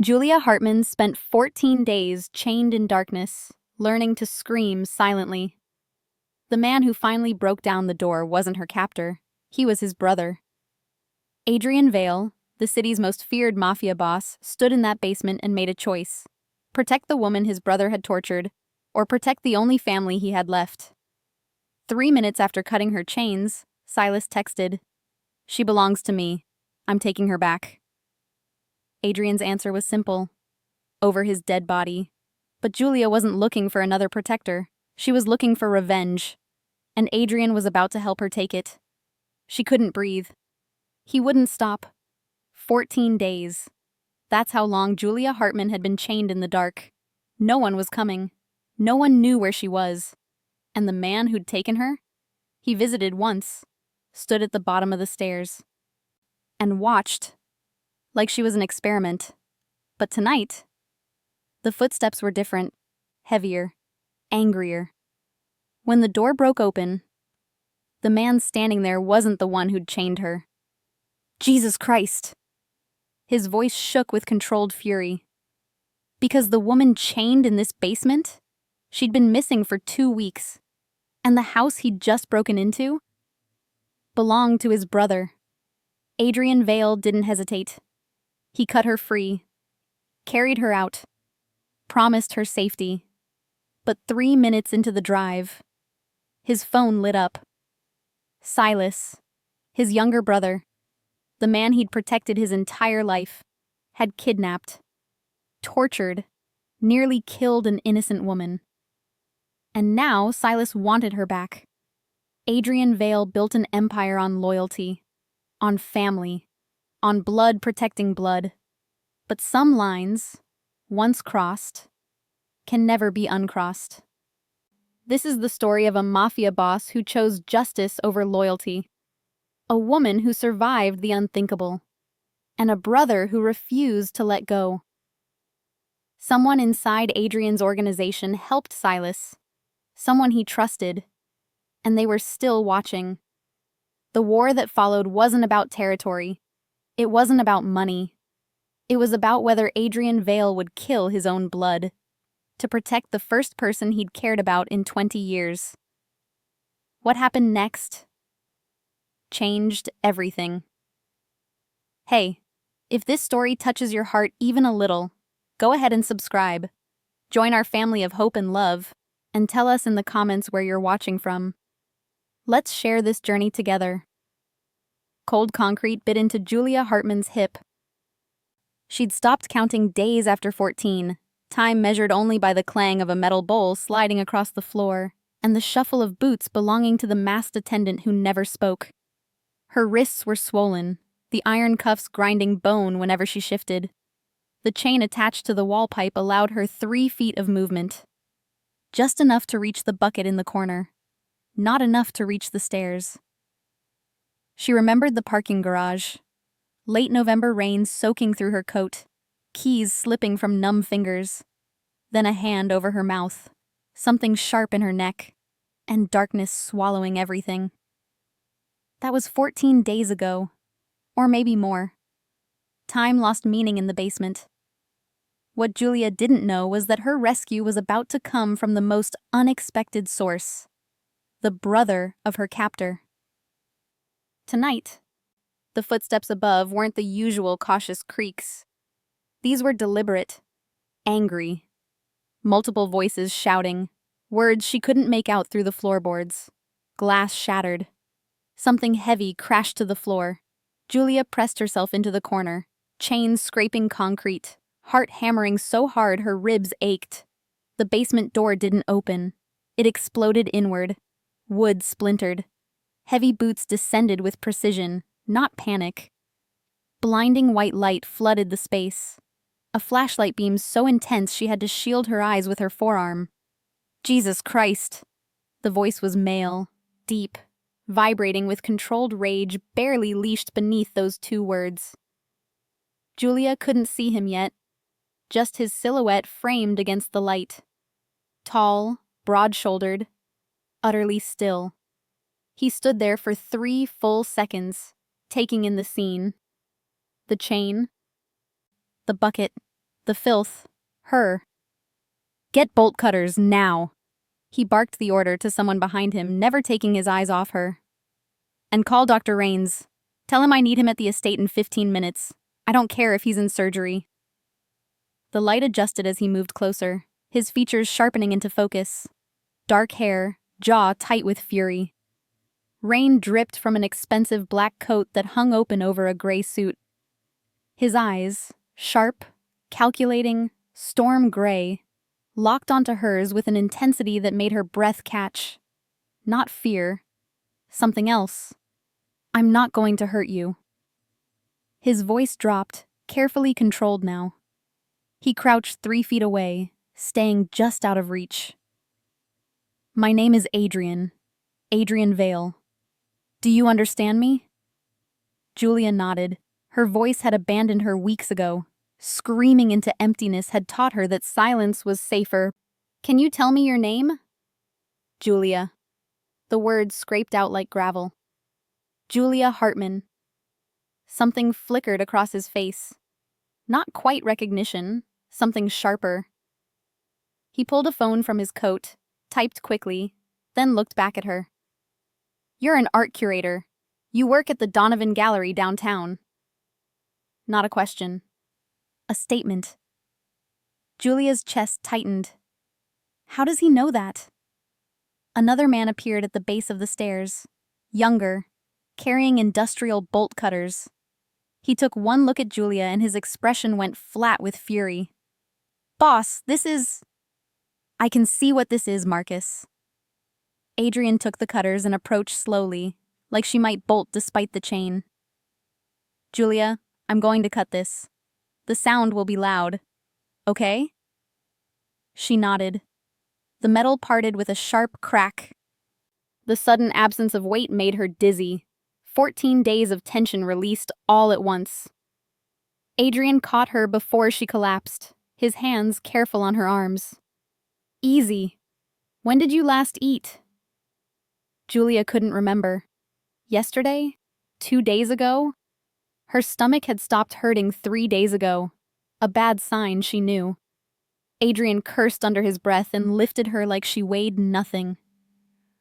Julia Hartman spent 14 days chained in darkness, learning to scream silently. The man who finally broke down the door wasn't her captor. He was his brother. Adrian Vale, the city's most feared mafia boss, stood in that basement and made a choice: protect the woman his brother had tortured, or protect the only family he had left. 3 minutes after cutting her chains, Silas texted, "She belongs to me. I'm taking her back." Adrian's answer was simple: over his dead body. But Julia wasn't looking for another protector. She was looking for revenge. And Adrian was about to help her take it. She couldn't breathe. He wouldn't stop. 14 days. That's how long Julia Hartman had been chained in the dark. No one was coming. No one knew where she was. And the man who'd taken her? He visited once, stood at the bottom of the stairs, and watched, like she was an experiment. But tonight, the footsteps were different, heavier, angrier. When the door broke open, the man standing there wasn't the one who'd chained her. Jesus Christ! His voice shook with controlled fury. Because the woman chained in this basement? She'd been missing for 2 weeks. And the house he'd just broken into belonged to his brother. Adrian Vale didn't hesitate. He cut her free, carried her out, promised her safety. But 3 minutes into the drive, his phone lit up. Silas, his younger brother, the man he'd protected his entire life, had kidnapped, tortured, nearly killed an innocent woman. And now Silas wanted her back. Adrian Vale built an empire on loyalty, on family, on blood protecting blood. But some lines, once crossed, can never be uncrossed. This is the story of a mafia boss who chose justice over loyalty, a woman who survived the unthinkable, and a brother who refused to let go. Someone inside Adrian's organization helped Silas, someone he trusted, and they were still watching. The war that followed wasn't about territory. It wasn't about money. It was about whether Adrian Vale would kill his own blood to protect the first person he'd cared about in 20 years. What happened next changed everything. Hey, if this story touches your heart even a little, go ahead and subscribe. Join our family of hope and love, and tell us in the comments where you're watching from. Let's share this journey together. Cold concrete bit into Julia Hartman's hip. She'd stopped counting days after 14, time measured only by the clang of a metal bowl sliding across the floor, and the shuffle of boots belonging to the masked attendant who never spoke. Her wrists were swollen, the iron cuffs grinding bone whenever she shifted. The chain attached to the wall pipe allowed her 3 feet of movement. Just enough to reach the bucket in the corner. Not enough to reach the stairs. She remembered the parking garage. Late November rain soaking through her coat, keys slipping from numb fingers. Then a hand over her mouth, something sharp in her neck, and darkness swallowing everything. That was 14 days ago, or maybe more. Time lost meaning in the basement. What Julia didn't know was that her rescue was about to come from the most unexpected source: the brother of her captor. Tonight, the footsteps above weren't the usual cautious creaks. These were deliberate, angry, multiple voices shouting, words she couldn't make out through the floorboards. Glass shattered. Something heavy crashed to the floor. Julia pressed herself into the corner, chains scraping concrete, heart hammering so hard her ribs ached. The basement door didn't open. It exploded inward. Wood splintered. Heavy boots descended with precision, not panic. Blinding white light flooded the space. A flashlight beam so intense she had to shield her eyes with her forearm. Jesus Christ! The voice was male, deep, vibrating with controlled rage barely leashed beneath those 2 words. Julia couldn't see him yet, just his silhouette framed against the light. Tall, broad-shouldered, utterly still. He stood there for 3 full seconds, taking in the scene. The chain, the bucket, The filth. Her. Get bolt cutters, now. He barked the order to someone behind him, never taking his eyes off her. And call Dr. Rains. Tell him I need him at the estate in 15 minutes. I don't care if he's in surgery. The light adjusted as he moved closer, his features sharpening into focus. Dark hair, jaw tight with fury. Rain dripped from an expensive black coat that hung open over a gray suit. His eyes, sharp, calculating, storm gray, locked onto hers with an intensity that made her breath catch. Not fear. Something else. I'm not going to hurt you. His voice dropped, carefully controlled now. He crouched 3 feet away, staying just out of reach. My name is Adrian. Adrian Vale. Do you understand me? Julia nodded. Her voice had abandoned her weeks ago. Screaming into emptiness had taught her that silence was safer. Can you tell me your name? Julia. The words scraped out like gravel. Julia Hartman. Something flickered across his face. Not quite recognition, something sharper. He pulled a phone from his coat, typed quickly, then looked back at her. You're an art curator. You work at the Donovan Gallery downtown. Not a question. A statement. Julia's chest tightened. How does he know that? Another man appeared at the base of the stairs, younger, carrying industrial bolt cutters. He took one look at Julia and his expression went flat with fury. Boss, this is... I can see what this is, Marcus. Adrian took the cutters and approached slowly, like she might bolt despite the chain. Julia, I'm going to cut this. The sound will be loud. Okay? She nodded. The metal parted with a sharp crack. The sudden absence of weight made her dizzy. 14 days of tension released all at once. Adrian caught her before she collapsed, his hands careful on her arms. Easy. When did you last eat? Julia couldn't remember. Yesterday? 2 days ago? Her stomach had stopped hurting 3 days ago. A bad sign, she knew. Adrian cursed under his breath and lifted her like she weighed nothing.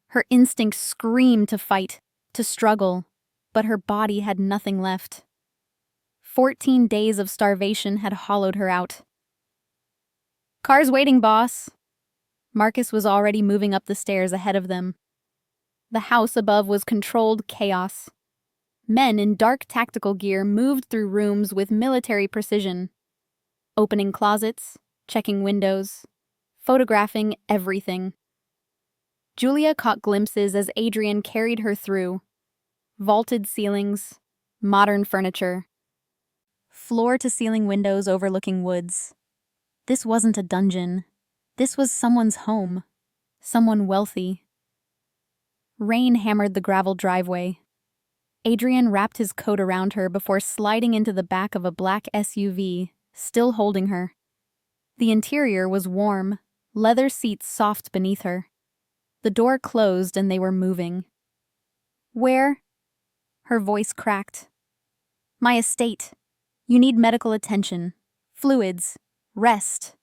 Her instinct screamed to fight, to struggle, but her body had nothing left. 14 days of starvation had hollowed her out. Car's waiting, boss. Marcus was already moving up the stairs ahead of them. The house above was controlled chaos. Men in dark tactical gear moved through rooms with military precision, opening closets, checking windows, photographing everything. Julia caught glimpses as Adrian carried her through. Vaulted ceilings, modern furniture, floor-to-ceiling windows overlooking woods. This wasn't a dungeon. This was someone's home. Someone wealthy. Rain hammered the gravel driveway. Adrian wrapped his coat around her before sliding into the back of a black SUV, still holding her. The interior was warm, leather seats soft beneath her. The door closed and they were moving. Where? Her voice cracked. My estate. You need medical attention. Fluids. Rest.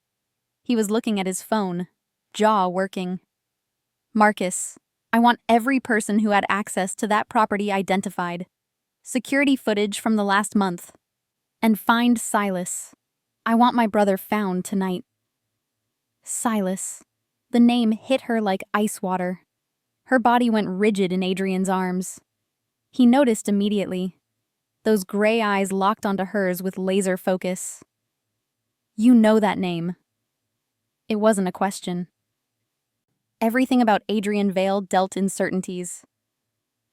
He was looking at his phone, jaw working. Marcus, I want every person who had access to that property identified. Security footage from the last month. And find Silas. I want my brother found tonight. Silas. The name hit her like ice water. Her body went rigid in Adrian's arms. He noticed immediately. Those gray eyes locked onto hers with laser focus. You know that name. It wasn't a question. Everything about Adrian Vale dealt in certainties.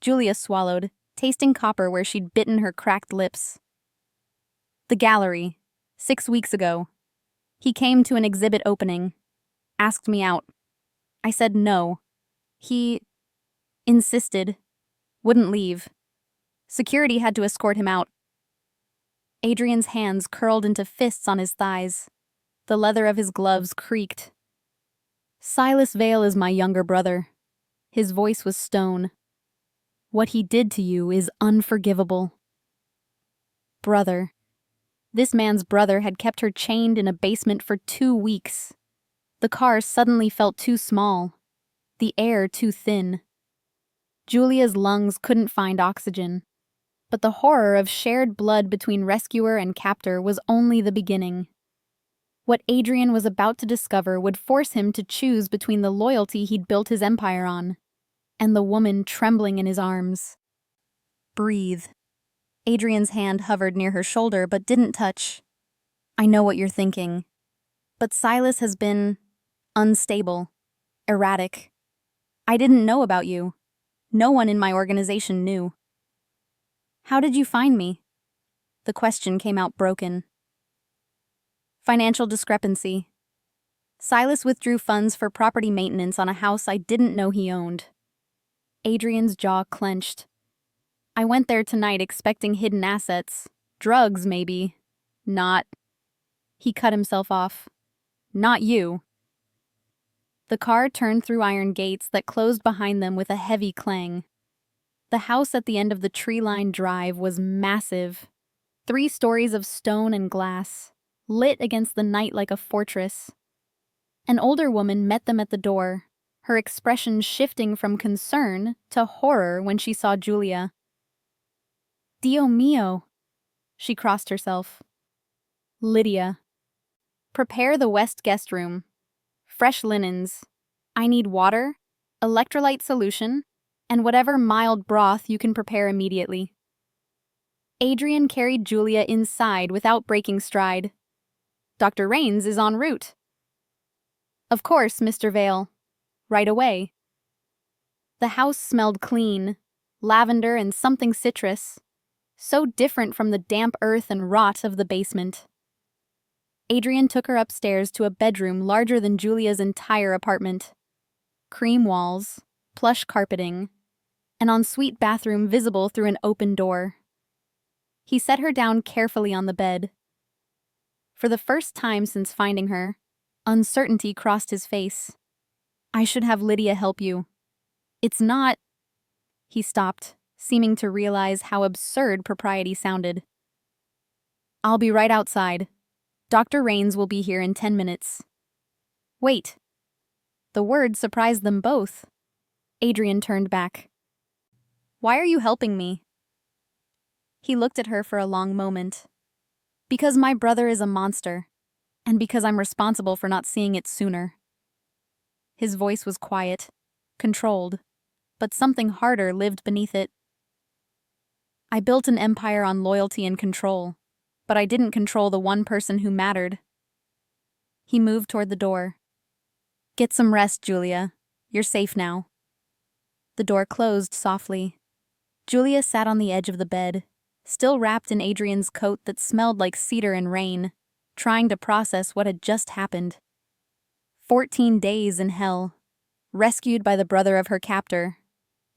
Julia swallowed, tasting copper where she'd bitten her cracked lips. The gallery. 6 weeks ago. He came to an exhibit opening. Asked me out. I said no. He insisted. Wouldn't leave. Security had to escort him out. Adrian's hands curled into fists on his thighs. The leather of his gloves creaked. Silas Vale is my younger brother. His voice was stone. What he did to you is unforgivable. Brother. This man's brother had kept her chained in a basement for 2 weeks. The car suddenly felt too small, the air too thin. Julia's lungs couldn't find oxygen. But the horror of shared blood between rescuer and captor was only the beginning. What Adrian was about to discover would force him to choose between the loyalty he'd built his empire on and the woman trembling in his arms. Breathe. Adrian's hand hovered near her shoulder but didn't touch. I know what you're thinking. But Silas has been unstable, erratic. I didn't know about you. No one in my organization knew. How did you find me? The question came out broken. Financial discrepancy. Silas withdrew funds for property maintenance on a house I didn't know he owned. Adrian's jaw clenched. I went there tonight expecting hidden assets. Drugs, maybe. Not. He cut himself off. Not you. The car turned through iron gates that closed behind them with a heavy clang. The house at the end of the tree-lined drive was massive. 3 stories of stone and glass, lit against the night like a fortress. An older woman met them at the door, her expression shifting from concern to horror when she saw Julia. Dio mio, she crossed herself. Lydia. Prepare the west guest room. Fresh linens. I need water, electrolyte solution, and whatever mild broth you can prepare immediately. Adrian carried Julia inside without breaking stride. Dr. Rains is en route. Of course, Mr. Vale. Right away. The house smelled clean, lavender and something citrus, so different from the damp earth and rot of the basement. Adrian took her upstairs to a bedroom larger than Julia's entire apartment. Cream walls, plush carpeting, an ensuite bathroom visible through an open door. He set her down carefully on the bed. For the first time since finding her, uncertainty crossed his face. I should have Lydia help you. It's not... He stopped, seeming to realize how absurd propriety sounded. I'll be right outside. Dr. Rains will be here in 10 minutes. Wait. The word surprised them both. Adrian turned back. Why are you helping me? He looked at her for a long moment. Because my brother is a monster, and because I'm responsible for not seeing it sooner. His voice was quiet, controlled, but something harder lived beneath it. I built an empire on loyalty and control, but I didn't control the one person who mattered. He moved toward the door. Get some rest, Julia. You're safe now. The door closed softly. Julia sat on the edge of the bed, still wrapped in Adrian's coat that smelled like cedar and rain, trying to process what had just happened. 14 days in hell, rescued by the brother of her captor,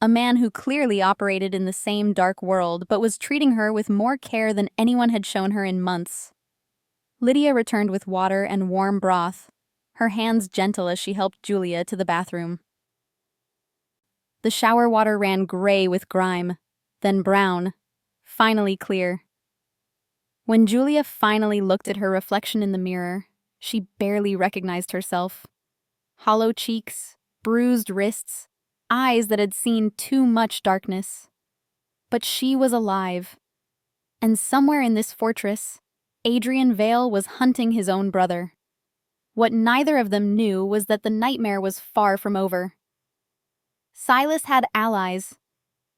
a man who clearly operated in the same dark world but was treating her with more care than anyone had shown her in months. Lydia returned with water and warm broth, her hands gentle as she helped Julia to the bathroom. The shower water ran gray with grime, then brown, finally clear. When Julia finally looked at her reflection in the mirror, she barely recognized herself. Hollow cheeks, bruised wrists, eyes that had seen too much darkness. But she was alive. And somewhere in this fortress, Adrian Vale was hunting his own brother. What neither of them knew was that the nightmare was far from over. Silas had allies,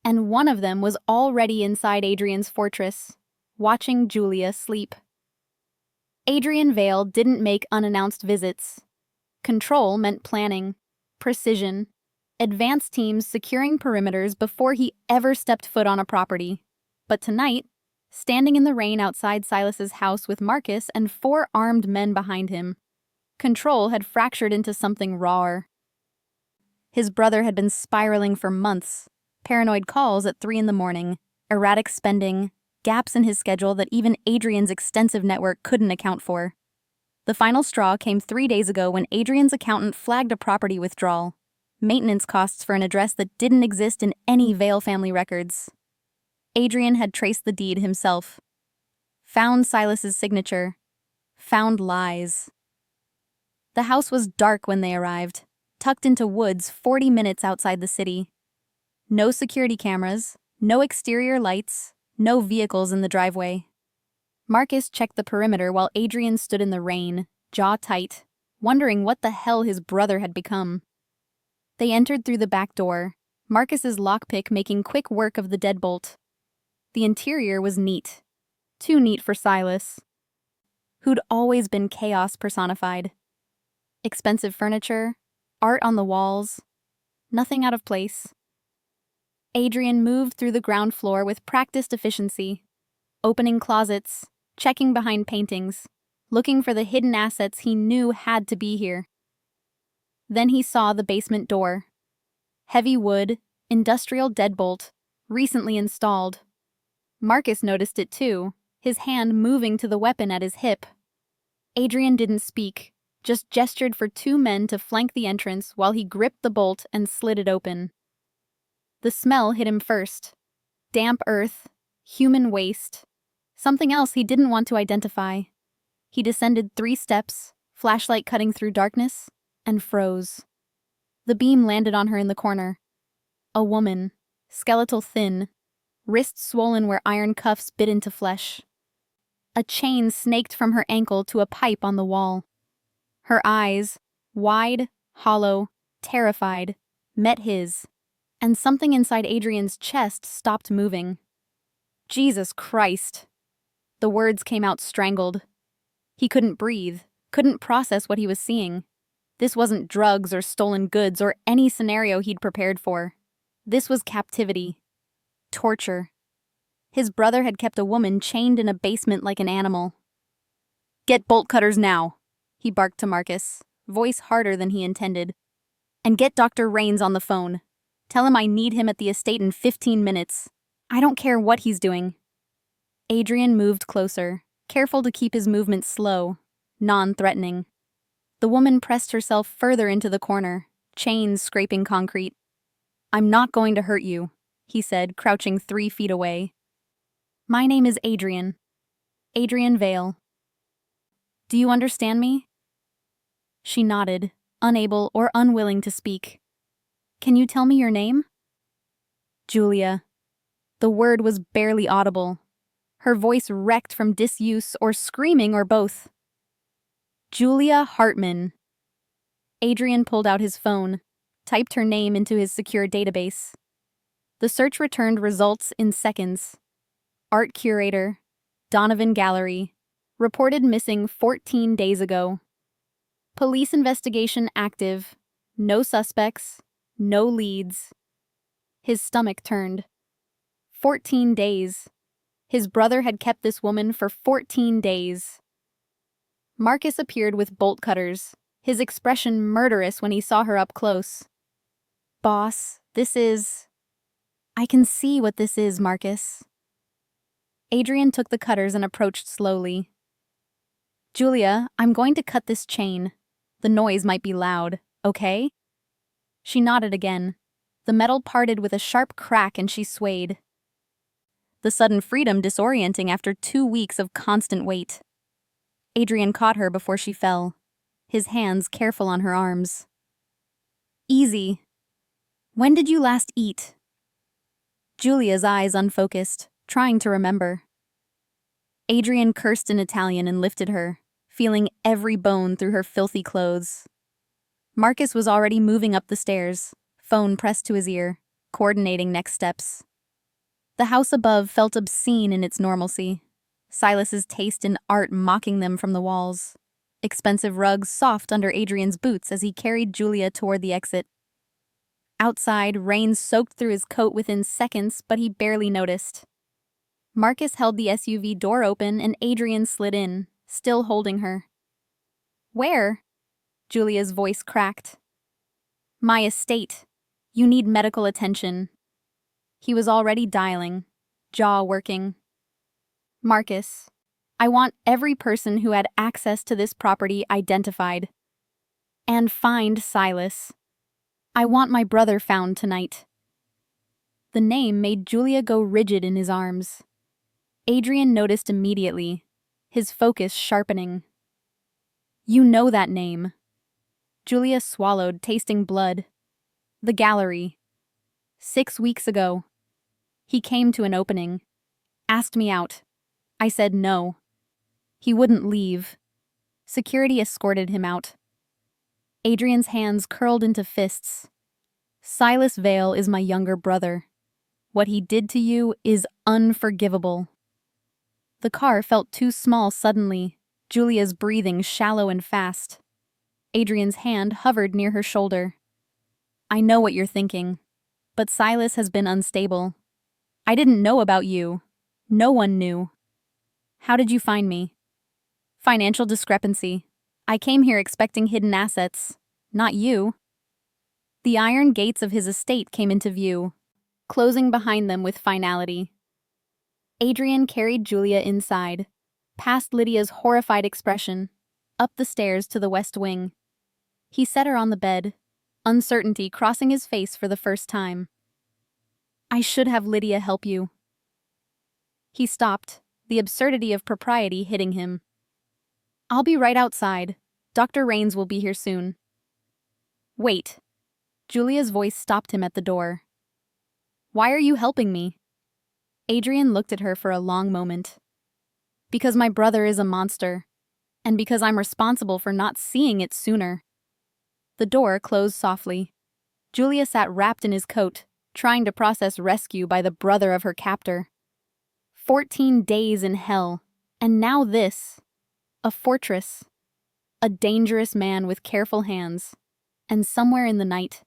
and one of them was already inside Adrian's fortress, watching Julia sleep. Adrian Vale didn't make unannounced visits. Control meant planning, precision, advanced teams securing perimeters before he ever stepped foot on a property. But tonight, standing in the rain outside Silas's house with Marcus and 4 armed men behind him, Control had fractured into something rawer. His brother had been spiraling for months, paranoid calls at 3 a.m, erratic spending, gaps in his schedule that even Adrian's extensive network couldn't account for. The final straw came 3 days ago when Adrian's accountant flagged a property withdrawal, maintenance costs for an address that didn't exist in any Vale family records. Adrian had traced the deed himself. Found Silas's signature. Found lies. The house was dark when they arrived, tucked into woods 40 minutes outside the city. No security cameras, no exterior lights, no vehicles in the driveway. Marcus checked the perimeter while Adrian stood in the rain, jaw tight, wondering what the hell his brother had become. They entered through the back door, Marcus's lockpick making quick work of the deadbolt. The interior was neat. Too neat for Silas, who'd always been chaos personified. Expensive furniture, art on the walls, nothing out of place. Adrian moved through the ground floor with practiced efficiency, opening closets, checking behind paintings, looking for the hidden assets he knew had to be here. Then he saw the basement door. Heavy wood, industrial deadbolt, recently installed. Marcus noticed it too, his hand moving to the weapon at his hip. Adrian didn't speak, just gestured for two men to flank the entrance while he gripped the bolt and slid it open. The smell hit him first. Damp earth, human waste, something else he didn't want to identify. He descended 3 steps, flashlight cutting through darkness, and froze. The beam landed on her in the corner. A woman, skeletal thin, wrists swollen where iron cuffs bit into flesh. A chain snaked from her ankle to a pipe on the wall. Her eyes, wide, hollow, terrified, met his, and something inside Adrian's chest stopped moving. Jesus Christ. The words came out strangled. He couldn't breathe, couldn't process what he was seeing. This wasn't drugs or stolen goods or any scenario he'd prepared for. This was captivity. Torture. His brother had kept a woman chained in a basement like an animal. "Get bolt cutters now," he barked to Marcus, voice harder than he intended. "And get Dr. Rains on the phone. Tell him I need him at the estate in 15 minutes. I don't care what he's doing." Adrian moved closer, careful to keep his movements slow, non-threatening. The woman pressed herself further into the corner, chains scraping concrete. "I'm not going to hurt you," he said, crouching 3 feet away. "My name is Adrian. Adrian Vale. Do you understand me?" She nodded, unable or unwilling to speak. "Can you tell me your name?" "Julia." The word was barely audible. Her voice wrecked from disuse or screaming or both. "Julia Hartman." Adrian pulled out his phone, typed her name into his secure database. The search returned results in seconds. Art curator, Donovan Gallery, reported missing 14 days ago. Police investigation active. No suspects, no leads. His stomach turned. 14 days. His brother had kept this woman for 14 days. Marcus appeared with bolt cutters, his expression murderous when he saw her up close. "Boss, I can see what this is, Marcus." Adrian took the cutters and approached slowly. "Julia, I'm going to cut this chain. The noise might be loud, okay?" She nodded again. The metal parted with a sharp crack and she swayed. The sudden freedom disorienting after 2 weeks of constant weight. Adrian caught her before she fell, his hands careful on her arms. "Easy. When did you last eat?" Julia's eyes unfocused, trying to remember. Adrian cursed in Italian and lifted her, feeling every bone through her filthy clothes. Marcus was already moving up the stairs, phone pressed to his ear, coordinating next steps. The house above felt obscene in its normalcy, Silas's taste in art mocking them from the walls, expensive rugs soft under Adrian's boots as he carried Julia toward the exit. Outside, rain soaked through his coat within seconds, but he barely noticed. Marcus held the SUV door open and Adrian slid in, still holding her. "Where?" Julia's voice cracked. "My estate. You need medical attention." He was already dialing, jaw working. "Marcus, I want every person who had access to this property identified. And find Silas. I want my brother found tonight." The name made Julia go rigid in his arms. Adrian noticed immediately, his focus sharpening. You know that name. Julia swallowed, tasting blood. The gallery. 6 weeks ago. He came to an opening. Asked me out. I said no. He wouldn't leave. Security escorted him out. Adrian's hands curled into fists. Silas Vale is my younger brother. What he did to you is unforgivable. The car felt too small suddenly, Julia's breathing shallow and fast. Adrian's hand hovered near her shoulder. I know what you're thinking, but Silas has been unstable. I didn't know about you. No one knew. How did you find me? Financial discrepancy. I came here expecting hidden assets. Not you. The iron gates of his estate came into view, closing behind them with finality. Adrian carried Julia inside, past Lydia's horrified expression, up the stairs to the west wing. He set her on the bed, uncertainty crossing his face for the first time. I should have Lydia help you. He stopped, the absurdity of propriety hitting him. I'll be right outside. Dr. Rains will be here soon. Wait. Julia's voice stopped him at the door. Why are you helping me? Adrian looked at her for a long moment. Because my brother is a monster, and because I'm responsible for not seeing it sooner. The door closed softly. Julia sat wrapped in his coat, trying to process rescue by the brother of her captor. 14 days in hell, and now this. A fortress. A dangerous man with careful hands. And somewhere in the night,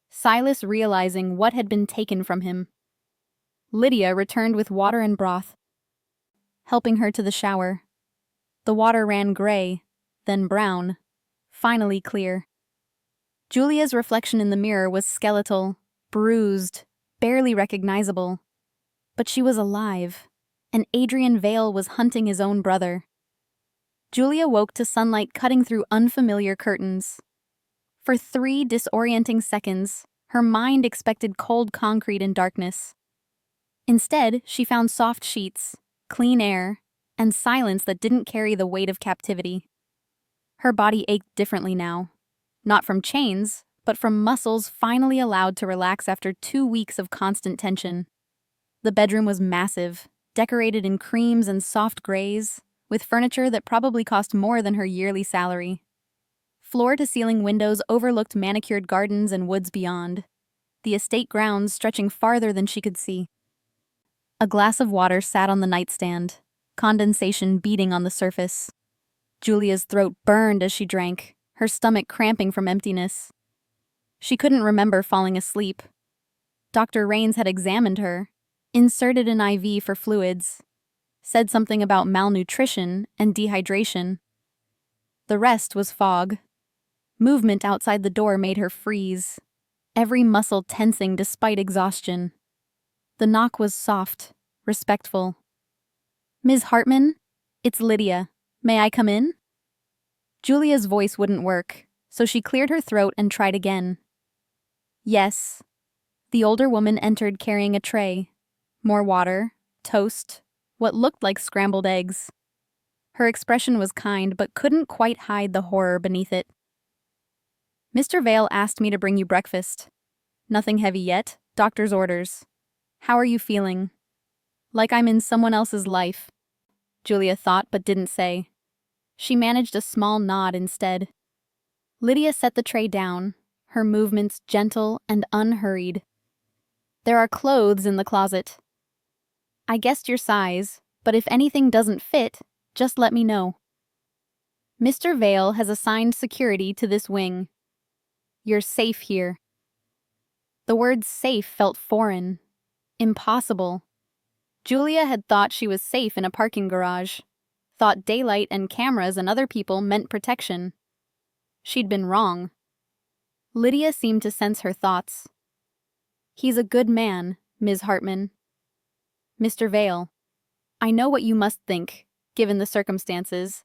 Silas realizing what had been taken from him. Lydia returned with water and broth, helping her to the shower. The water ran gray, then brown, finally clear. Julia's reflection in the mirror was skeletal, bruised, barely recognizable. But she was alive, and Adrian Vale was hunting his own brother. Julia woke to sunlight cutting through unfamiliar curtains. For 3 disorienting seconds, her mind expected cold concrete and darkness. Instead, she found soft sheets, clean air, and silence that didn't carry the weight of captivity. Her body ached differently now, not from chains, but from muscles finally allowed to relax after 2 weeks of constant tension. The bedroom was massive, decorated in creams and soft grays, with furniture that probably cost more than her yearly salary. Floor-to-ceiling windows overlooked manicured gardens and woods beyond, the estate grounds stretching farther than she could see. A glass of water sat on the nightstand, condensation beating on the surface. Julia's throat burned as she drank, her stomach cramping from emptiness. She couldn't remember falling asleep. Dr. Rains had examined her, inserted an IV for fluids, said something about malnutrition and dehydration. The rest was fog. Movement outside the door made her freeze, every muscle tensing despite exhaustion. The knock was soft, respectful. Ms. Hartman, it's Lydia. May I come in? Julia's voice wouldn't work, so she cleared her throat and tried again. Yes. The older woman entered carrying a tray. More water, toast, what looked like scrambled eggs. Her expression was kind, but couldn't quite hide the horror beneath it. Mr. Vale asked me to bring you breakfast. Nothing heavy yet, doctor's orders. How are you feeling? Like I'm in someone else's life, Julia thought but didn't say. She managed a small nod instead. Lydia set the tray down, her movements gentle and unhurried. There are clothes in the closet. I guessed your size, but if anything doesn't fit, just let me know. Mr. Vale has assigned security to this wing. You're safe here. The word safe felt foreign. Impossible. Julia had thought she was safe in a parking garage, thought daylight and cameras and other people meant protection. She'd been wrong. Lydia seemed to sense her thoughts. He's a good man, Ms. Hartman. Mr. Vale, I know what you must think, given the circumstances,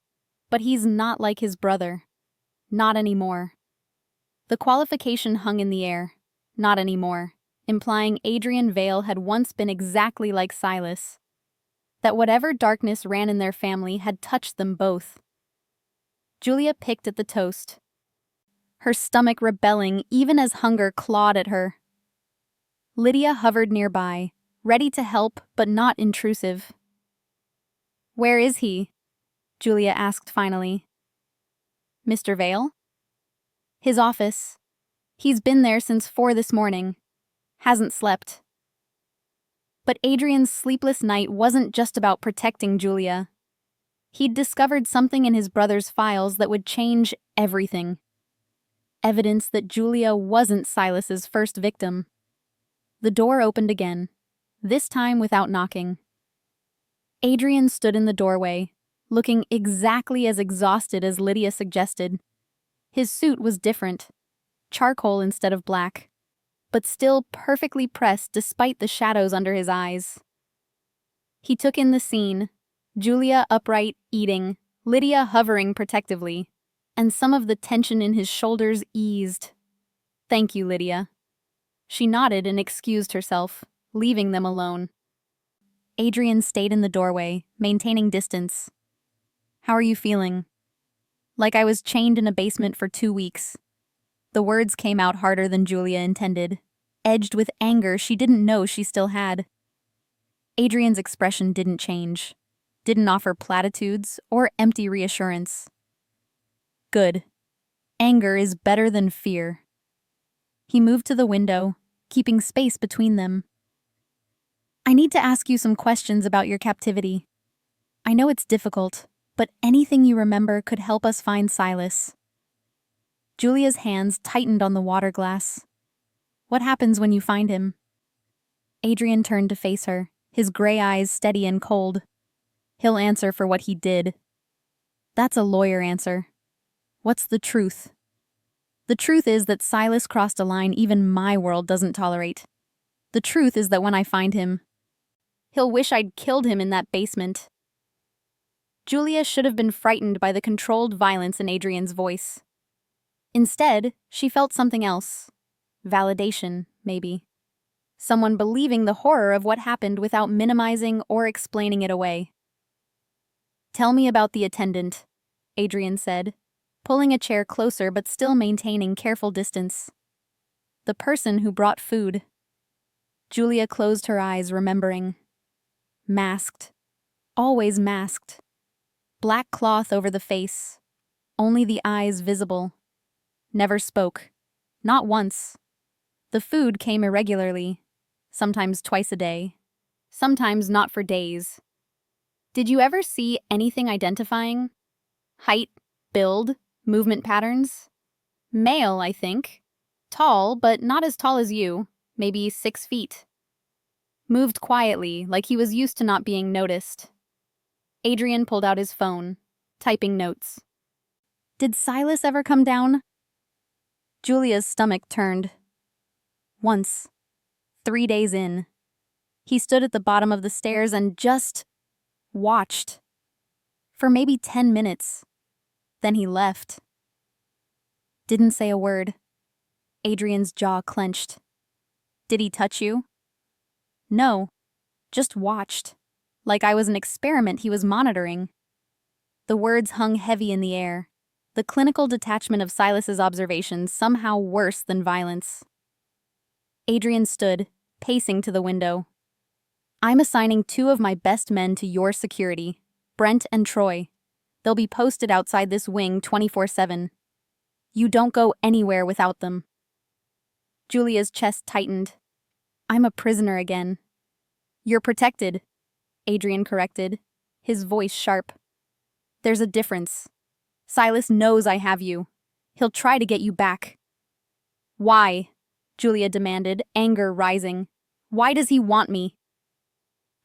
but he's not like his brother. Not anymore. The qualification hung in the air. Not anymore, implying Adrian Vale had once been exactly like Silas. that whatever darkness ran in their family had touched them both. Julia picked at the toast, her stomach rebelling even as hunger clawed at her. Lydia hovered nearby, ready to help but not intrusive. "Where is he?" Julia asked finally. "Mr. Vale?" "His office. He's been there since 4 this morning. Hasn't slept." But Adrian's sleepless night wasn't just about protecting Julia. He'd discovered something in his brother's files that would change everything. Evidence that Julia wasn't Silas's first victim. The door opened again, this time without knocking. Adrian stood in the doorway, looking exactly as exhausted as Lydia suggested. His suit was different, charcoal instead of black, but still perfectly pressed despite the shadows under his eyes. He took in the scene, Julia upright, eating, Lydia hovering protectively, and some of the tension in his shoulders eased. "Thank you, Lydia." She nodded and excused herself, leaving them alone. Adrian stayed in the doorway, maintaining distance. "How are you feeling?" "Like I was chained in a basement for 2 weeks." The words came out harder than Julia intended, edged with anger she didn't know she still had. Adrian's expression didn't change, didn't offer platitudes or empty reassurance. "Good. Anger is better than fear." He moved to the window, keeping space between them. "I need to ask you some questions about your captivity. I know it's difficult, but anything you remember could help us find Silas." Julia's hands tightened on the water glass. "What happens when you find him?" Adrian turned to face her, his gray eyes steady and cold. "He'll answer for what he did." "That's a lawyer answer. What's the truth?" "The truth is that Silas crossed a line even my world doesn't tolerate. The truth is that when I find him, he'll wish I'd killed him in that basement." Julia should have been frightened by the controlled violence in Adrian's voice. Instead, she felt something else. Validation, maybe. Someone believing the horror of what happened without minimizing or explaining it away. "Tell me about the attendant," Adrian said, pulling a chair closer but still maintaining careful distance. "The person who brought food." Julia closed her eyes, remembering. Masked. Always masked. Black cloth over the face. Only the eyes visible. Never spoke. Not once. The food came irregularly. Sometimes twice a day. Sometimes not for days. "Did you ever see anything identifying? Height, build, movement patterns?" "Male, I think. Tall, but not as tall as you. Maybe 6 feet. Moved quietly, like he was used to not being noticed." Adrian pulled out his phone, typing notes. "Did Silas ever come down?" Julia's stomach turned. Once. 3 days in. He stood at the bottom of the stairs and just watched. For maybe 10 minutes. Then he left. Didn't say a word. Adrian's jaw clenched. "Did he touch you?" "No. Just watched. Like I was an experiment he was monitoring." The words hung heavy in the air. The clinical detachment of Silas's observations somehow worse than violence. Adrian stood, pacing to the window. "I'm assigning 2 of my best men to your security, Brent and Troy. They'll be posted outside this wing 24/7. You don't go anywhere without them." Julia's chest tightened. "I'm a prisoner again." "You're protected," Adrian corrected, his voice sharp. "There's a difference. Silas knows I have you. He'll try to get you back." "Why?" Julia demanded, anger rising. "Why does he want me?"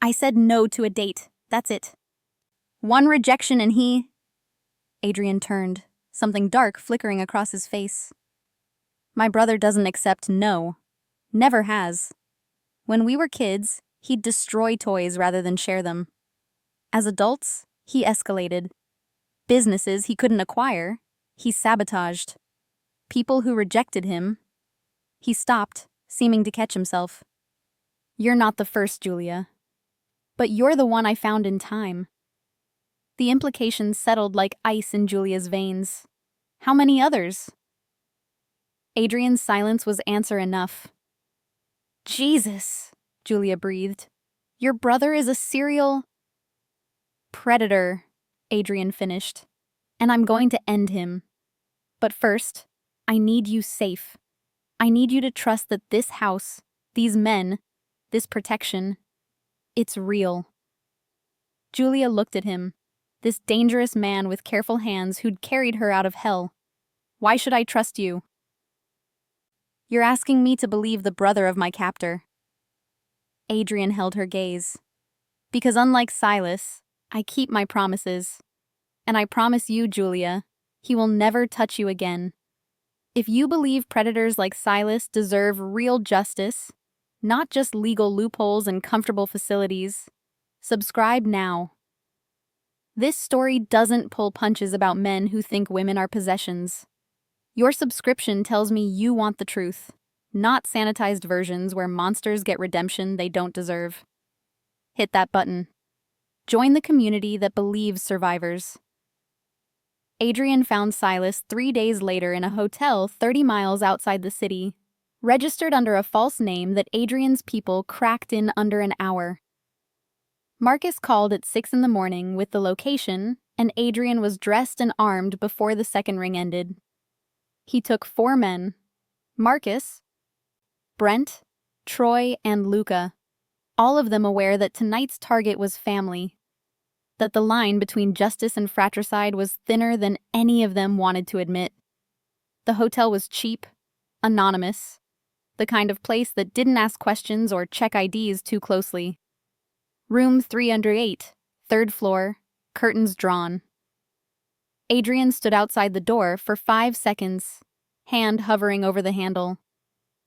"I said no to a date, that's it. One rejection and he—" Adrian turned, something dark flickering across his face. "My brother doesn't accept no. Never has. When we were kids, he'd destroy toys rather than share them. As adults, he escalated. Businesses he couldn't acquire, he sabotaged. People who rejected him." He stopped, seeming to catch himself. "You're not the first, Julia." But you're the one I found in time. The implications settled like ice in Julia's veins. How many others? Adrian's silence was answer enough. Jesus, Julia breathed. Your brother is a serial predator, Adrian finished. And I'm going to end him. But first, I need you safe. I need you to trust that this house, these men, this protection, it's real. Julia looked at him, this dangerous man with careful hands who'd carried her out of hell. Why should I trust you? You're asking me to believe the brother of my captor. Adrian held her gaze. Because unlike Silas, I keep my promises. And I promise you, Julia, he will never touch you again. If you believe predators like Silas deserve real justice, not just legal loopholes and comfortable facilities, subscribe now. This story doesn't pull punches about men who think women are possessions. Your subscription tells me you want the truth, not sanitized versions where monsters get redemption they don't deserve. Hit that button. Join the community that believes survivors. Adrian found Silas 3 days later in a hotel 30 miles outside the city, registered under a false name that Adrian's people cracked in under an hour. Marcus called at 6 in the morning with the location, and Adrian was dressed and armed before the second ring ended. He took 4 men: Marcus, Brent, Troy, and Luca, all of them aware that tonight's target was family, that the line between justice and fratricide was thinner than any of them wanted to admit. The hotel was cheap, anonymous, the kind of place that didn't ask questions or check IDs too closely. Room 308, 3rd floor, curtains drawn. Adrian stood outside the door for 5 seconds, hand hovering over the handle,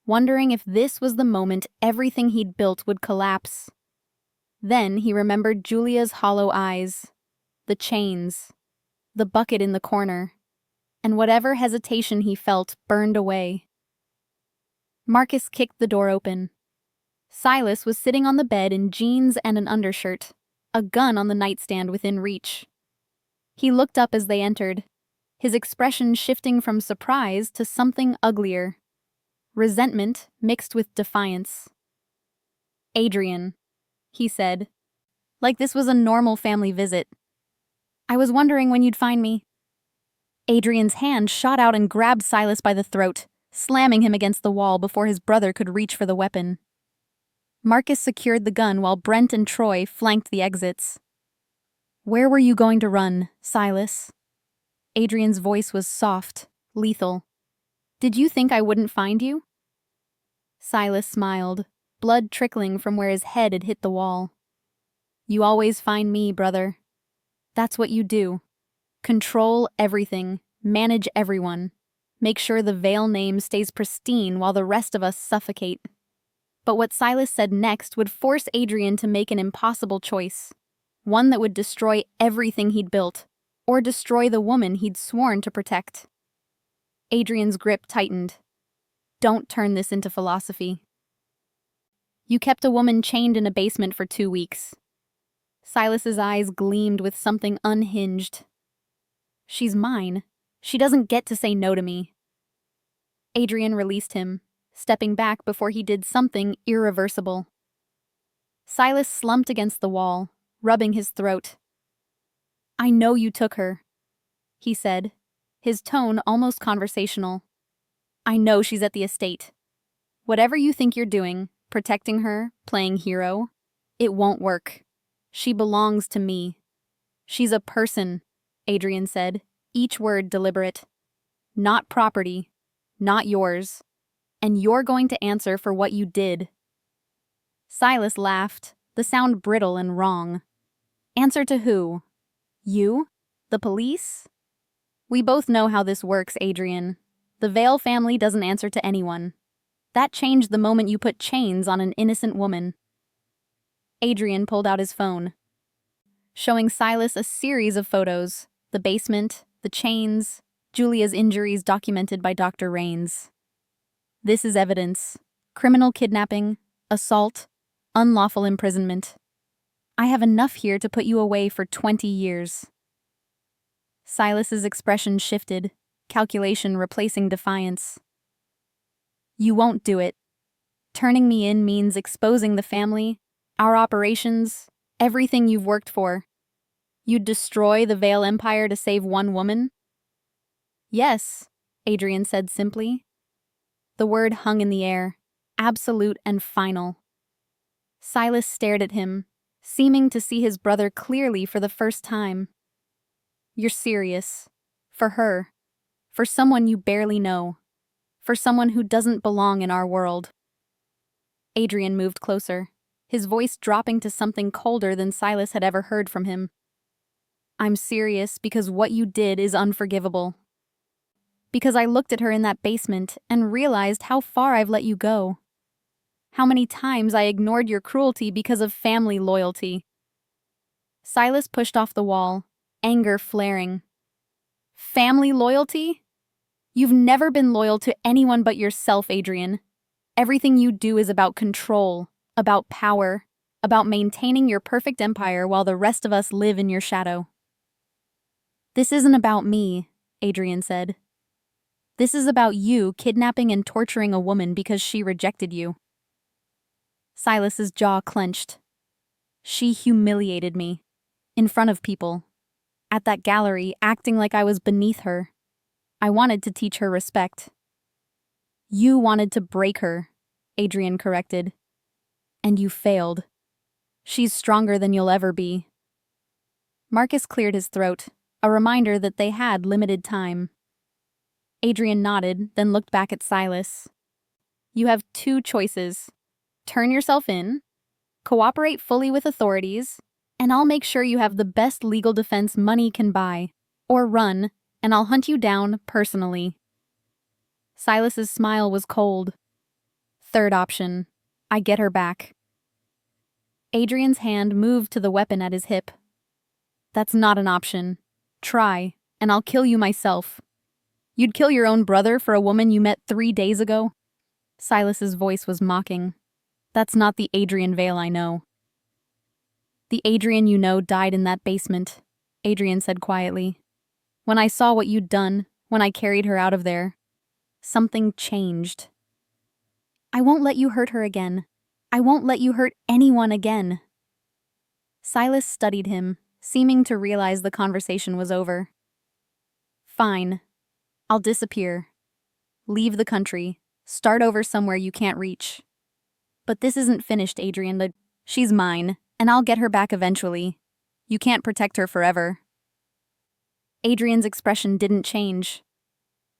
wondering if this was the moment everything he'd built would collapse. Then he remembered Julia's hollow eyes, the chains, the bucket in the corner, and whatever hesitation he felt burned away. Marcus kicked the door open. Silas was sitting on the bed in jeans and an undershirt, a gun on the nightstand within reach. He looked up as they entered, his expression shifting from surprise to something uglier. Resentment mixed with defiance. "Adrian," he said, like this was a normal family visit. "I was wondering when you'd find me." Adrian's hand shot out and grabbed Silas by the throat, slamming him against the wall before his brother could reach for the weapon. Marcus secured the gun while Brent and Troy flanked the exits. "Where were you going to run, Silas?" Adrian's voice was soft, lethal. "Did you think I wouldn't find you?" Silas smiled, blood trickling from where his head had hit the wall. "You always find me, brother. That's what you do. Control everything, manage everyone. Make sure the Vale name stays pristine while the rest of us suffocate." But what Silas said next would force Adrian to make an impossible choice, one that would destroy everything he'd built, or destroy the woman he'd sworn to protect. Adrian's grip tightened. "Don't turn this into philosophy. You kept a woman chained in a basement for 2 weeks. Silas's eyes gleamed with something unhinged. "She's mine. She doesn't get to say no to me." Adrian released him, stepping back before he did something irreversible. Silas slumped against the wall, rubbing his throat. "I know you took her," he said, his tone almost conversational. "I know she's at the estate. Whatever you think you're doing, protecting her, playing hero, it won't work. She belongs to me." "She's a person," Adrian said, each word deliberate. "Not property, not yours. And you're going to answer for what you did." Silas laughed, the sound brittle and wrong. "Answer to who? You? The police?" "We both know how this works, Adrian. The Vale family doesn't answer to anyone. That changed the moment you put chains on an innocent woman." Adrian pulled out his phone, showing Silas a series of photos: the basement, the chains, Julia's injuries documented by Dr. Raines. "This is evidence. Criminal kidnapping, assault, unlawful imprisonment." I have enough here to put you away for 20 years. Silas's expression shifted, calculation replacing defiance. You won't do it. Turning me in means exposing the family, our operations, everything you've worked for. You'd destroy the Vale Empire to save one woman? Yes, Adrian said simply. The word hung in the air, absolute and final. Silas stared at him, seeming to see his brother clearly for the first time. You're serious. For her. For someone you barely know. For someone who doesn't belong in our world. Adrian moved closer, his voice dropping to something colder than Silas had ever heard from him. I'm serious because what you did is unforgivable. Because I looked at her in that basement and realized how far I've let you go. How many times I ignored your cruelty because of family loyalty. Silas pushed off the wall, anger flaring. Family loyalty? You've never been loyal to anyone but yourself, Adrian. Everything you do is about control, about power, about maintaining your perfect empire while the rest of us live in your shadow. This isn't about me, Adrian said. This is about you kidnapping and torturing a woman because she rejected you. Silas's jaw clenched. She humiliated me. In front of people. At that gallery, acting like I was beneath her. I wanted to teach her respect. You wanted to break her, Adrian corrected. And you failed. She's stronger than you'll ever be. Marcus cleared his throat, a reminder that they had limited time. Adrian nodded, then looked back at Silas. You have two choices. Turn yourself in, cooperate fully with authorities, and I'll make sure you have the best legal defense money can buy. Or run, and I'll hunt you down personally. Silas's smile was cold. Third option. I get her back. Adrian's hand moved to the weapon at his hip. That's not an option. Try, and I'll kill you myself. You'd kill your own brother for a woman you met 3 days ago? Silas's voice was mocking. That's not the Adrian Vale I know. The Adrian you know died in that basement, Adrian said quietly. When I saw what you'd done, when I carried her out of there, something changed. I won't let you hurt her again. I won't let you hurt anyone again. Silas studied him, seeming to realize the conversation was over. Fine. I'll disappear. Leave the country. Start over somewhere you can't reach. But this isn't finished, Adrian. She's mine, and I'll get her back eventually. You can't protect her forever. Adrian's expression didn't change.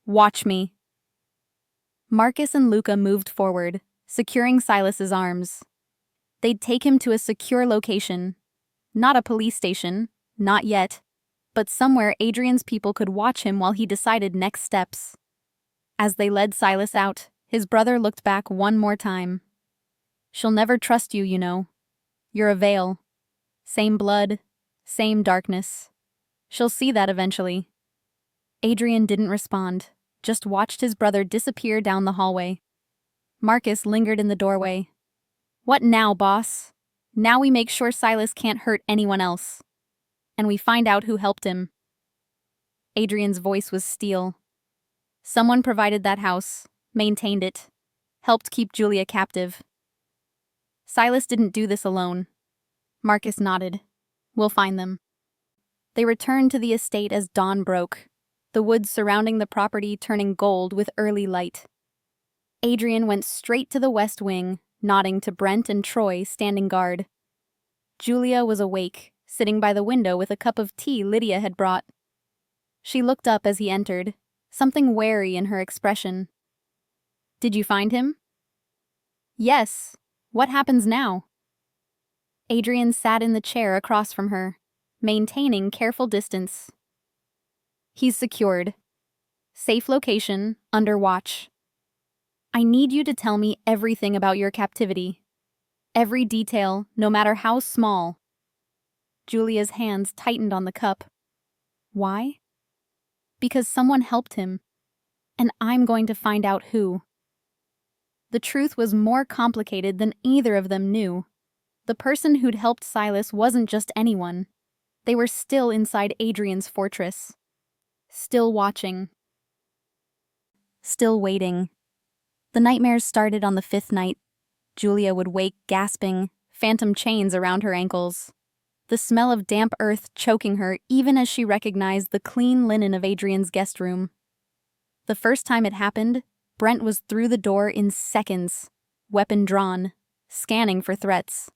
Watch me. Marcus and Luca moved forward, securing Silas's arms. They'd take him to a secure location. Not a police station, not yet, but somewhere Adrian's people could watch him while he decided next steps. As they led Silas out, his brother looked back one more time. She'll never trust you, you know. You're a Vale. Same blood, same darkness. She'll see that eventually. Adrian didn't respond, just watched his brother disappear down the hallway. Marcus lingered in the doorway. What now, boss? Now we make sure Silas can't hurt anyone else. And we find out who helped him. Adrian's voice was steel. Someone provided that house, maintained it, helped keep Julia captive. Silas didn't do this alone. Marcus nodded. We'll find them. They returned to the estate as dawn broke, the woods surrounding the property turning gold with early light. Adrian went straight to the west wing, nodding to Brent and Troy standing guard. Julia was awake, sitting by the window with a cup of tea Lydia had brought. She looked up as he entered, something wary in her expression. Did you find him? Yes. What happens now? Adrian sat in the chair across from her, maintaining careful distance. He's secured. Safe location, under watch. I need you to tell me everything about your captivity. Every detail, no matter how small. Julia's hands tightened on the cup. Why? Because someone helped him, and I'm going to find out who. The truth was more complicated than either of them knew. The person who'd helped Silas wasn't just anyone. They were still inside Adrian's fortress. Still watching. Still waiting. The nightmares started on the 5th night. Julia would wake gasping, phantom chains around her ankles. The smell of damp earth choking her even as she recognized the clean linen of Adrian's guest room. The first time it happened, Brent was through the door in seconds, weapon drawn, scanning for threats.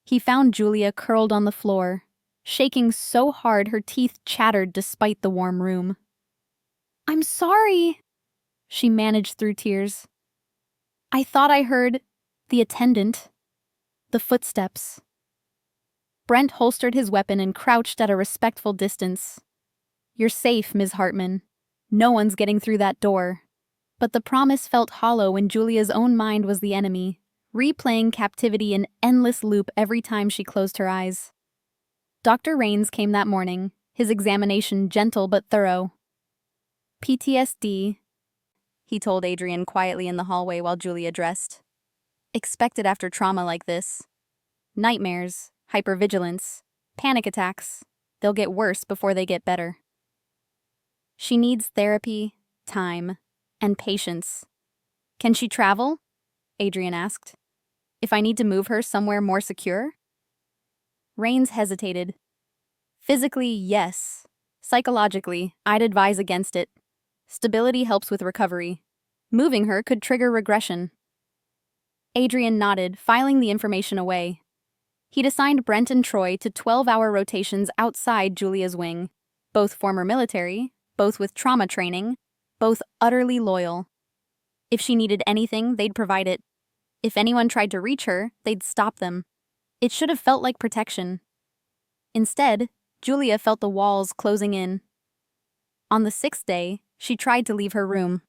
He found Julia curled on the floor, shaking so hard her teeth chattered despite the warm room. "I'm sorry," she managed through tears. "I thought I heard the attendant, the footsteps." Brent holstered his weapon and crouched at a respectful distance. "You're safe, Ms. Hartman. No one's getting through that door." But the promise felt hollow when Julia's own mind was the enemy, replaying captivity in endless loop every time she closed her eyes. Dr. Rains came that morning, his examination gentle but thorough. "PTSD," he told Adrian quietly in the hallway while Julia dressed. "Expected after trauma like this. Nightmares, hypervigilance, panic attacks. They'll get worse before they get better. She needs therapy, time, and patience." "Can she travel?" Adrian asked. "If I need to move her somewhere more secure?" Rains hesitated. "Physically, yes. Psychologically, I'd advise against it. Stability helps with recovery. Moving her could trigger regression." Adrian nodded, filing the information away. He'd assigned Brent and Troy to 12-hour rotations outside Julia's wing, both former military, both with trauma training, both utterly loyal. If she needed anything, they'd provide it. If anyone tried to reach her, they'd stop them. It should have felt like protection. Instead, Julia felt the walls closing in. On the 6th day, she tried to leave her room.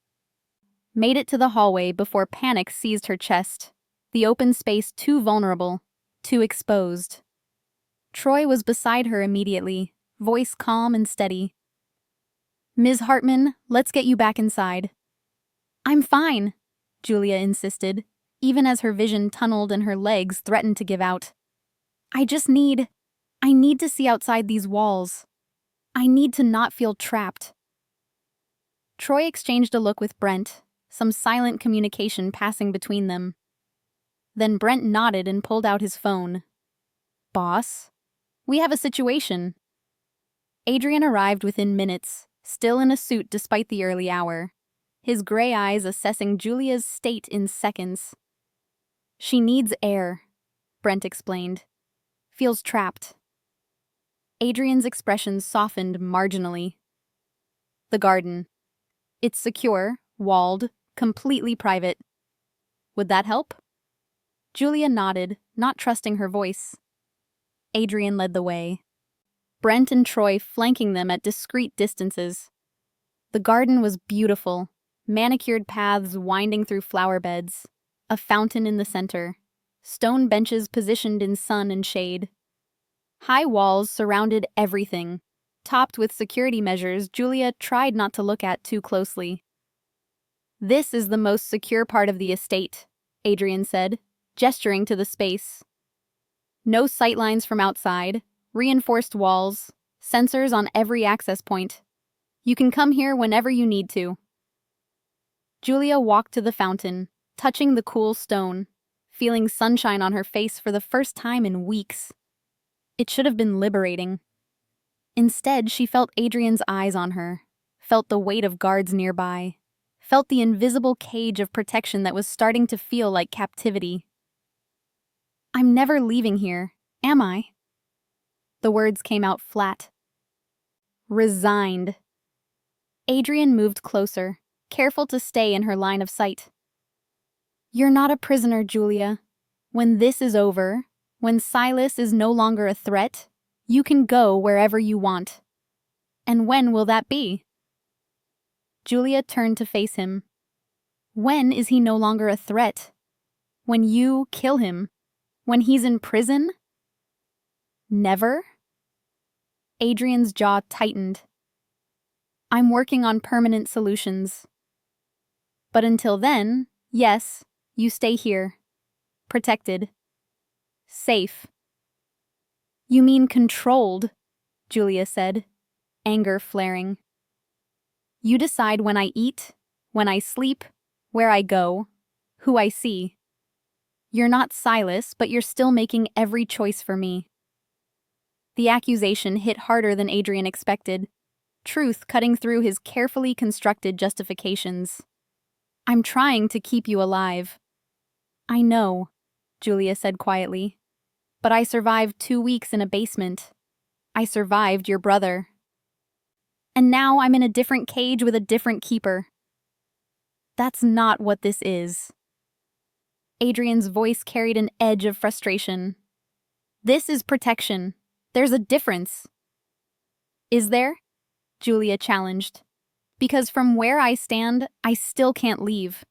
Made it to the hallway before panic seized her chest, the open space too vulnerable, too exposed. Troy was beside her immediately, voice calm and steady. "Ms. Hartman, let's get you back inside." "I'm fine," Julia insisted, even as her vision tunneled and her legs threatened to give out. I need to see outside these walls. I need to not feel trapped." Troy exchanged a look with Brent, some silent communication passing between them. Then Brent nodded and pulled out his phone. "Boss, we have a situation." Adrian arrived within minutes, still in a suit despite the early hour, his gray eyes assessing Julia's state in seconds. "She needs air," Brent explained. "Feels trapped." Adrian's expression softened marginally. "The garden. It's secure, walled, completely private. Would that help?" Julia nodded, not trusting her voice. Adrian led the way, Brent and Troy flanking them at discreet distances. The garden was beautiful, manicured paths winding through flower beds, a fountain in the center, stone benches positioned in sun and shade. High walls surrounded everything, topped with security measures Julia tried not to look at too closely. "This is the most secure part of the estate," Adrian said, gesturing to the space. "No sightlines from outside, reinforced walls, sensors on every access point. You can come here whenever you need to." Julia walked to the fountain, touching the cool stone, feeling sunshine on her face for the first time in weeks. It should have been liberating. Instead, she felt Adrian's eyes on her, felt the weight of guards nearby, felt the invisible cage of protection that was starting to feel like captivity. "I'm never leaving here, am I?" The words came out flat. "Resigned." Adrian moved closer, careful to stay in her line of sight. "You're not a prisoner, Julia. When this is over, when Silas is no longer a threat, you can go wherever you want. And when will that be?" Julia turned to face him. "When is he no longer a threat? When you kill him? When he's in prison?" "Never?" Adrian's jaw tightened. "I'm working on permanent solutions. But until then, yes, you stay here. Protected." Safe. You mean controlled, Julia said, anger flaring. You decide when I eat, when I sleep, where I go, who I see. You're not Silas, but you're still making every choice for me. The accusation hit harder than Adrian expected, truth cutting through his carefully constructed justifications. I'm trying to keep you alive. I know, Julia said quietly, but I survived 2 weeks in a basement. I survived your brother. And now I'm in a different cage with a different keeper. That's not what this is. Adrian's voice carried an edge of frustration. This is protection. There's a difference. Is there? Julia challenged. Because from where I stand, I still can't leave.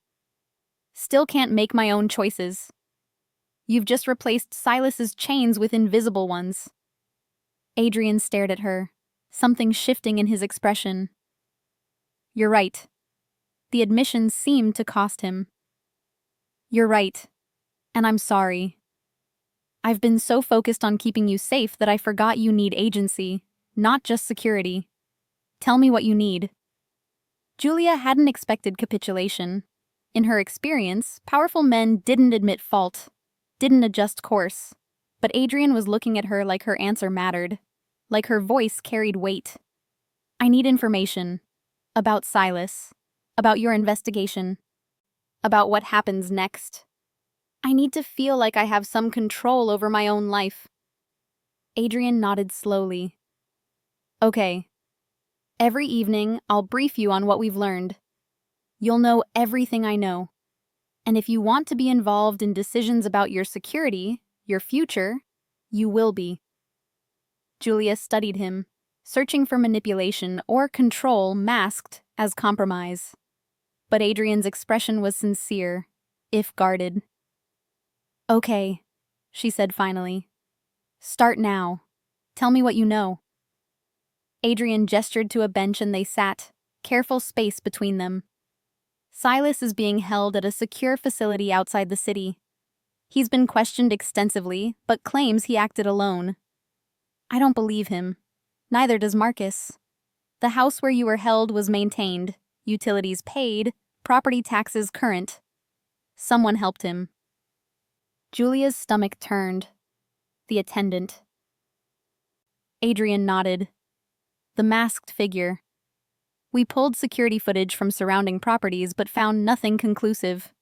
Still can't make my own choices. You've just replaced Silas's chains with invisible ones. Adrian stared at her, something shifting in his expression. You're right. The admission seemed to cost him. You're right. And I'm sorry. I've been so focused on keeping you safe that I forgot you need agency, not just security. Tell me what you need. Julia hadn't expected capitulation. In her experience, powerful men didn't admit fault, didn't adjust course. But Adrian was looking at her like her answer mattered, like her voice carried weight. I need information. About Silas. About your investigation. About what happens next. I need to feel like I have some control over my own life. Adrian nodded slowly. Okay. Every evening, I'll brief you on what we've learned. You'll know everything I know. And if you want to be involved in decisions about your security, your future, you will be. Julia studied him, searching for manipulation or control masked as compromise. But Adrian's expression was sincere, if guarded. Okay, she said finally. Start now. Tell me what you know. Adrian gestured to a bench and they sat, careful space between them. Silas is being held at a secure facility outside the city. He's been questioned extensively, but claims he acted alone. I don't believe him. Neither does Marcus. The house where you were held was maintained, utilities paid, property taxes current. Someone helped him. Julia's stomach turned. The attendant. Adrian nodded. The masked figure. We pulled security footage from surrounding properties but found nothing conclusive.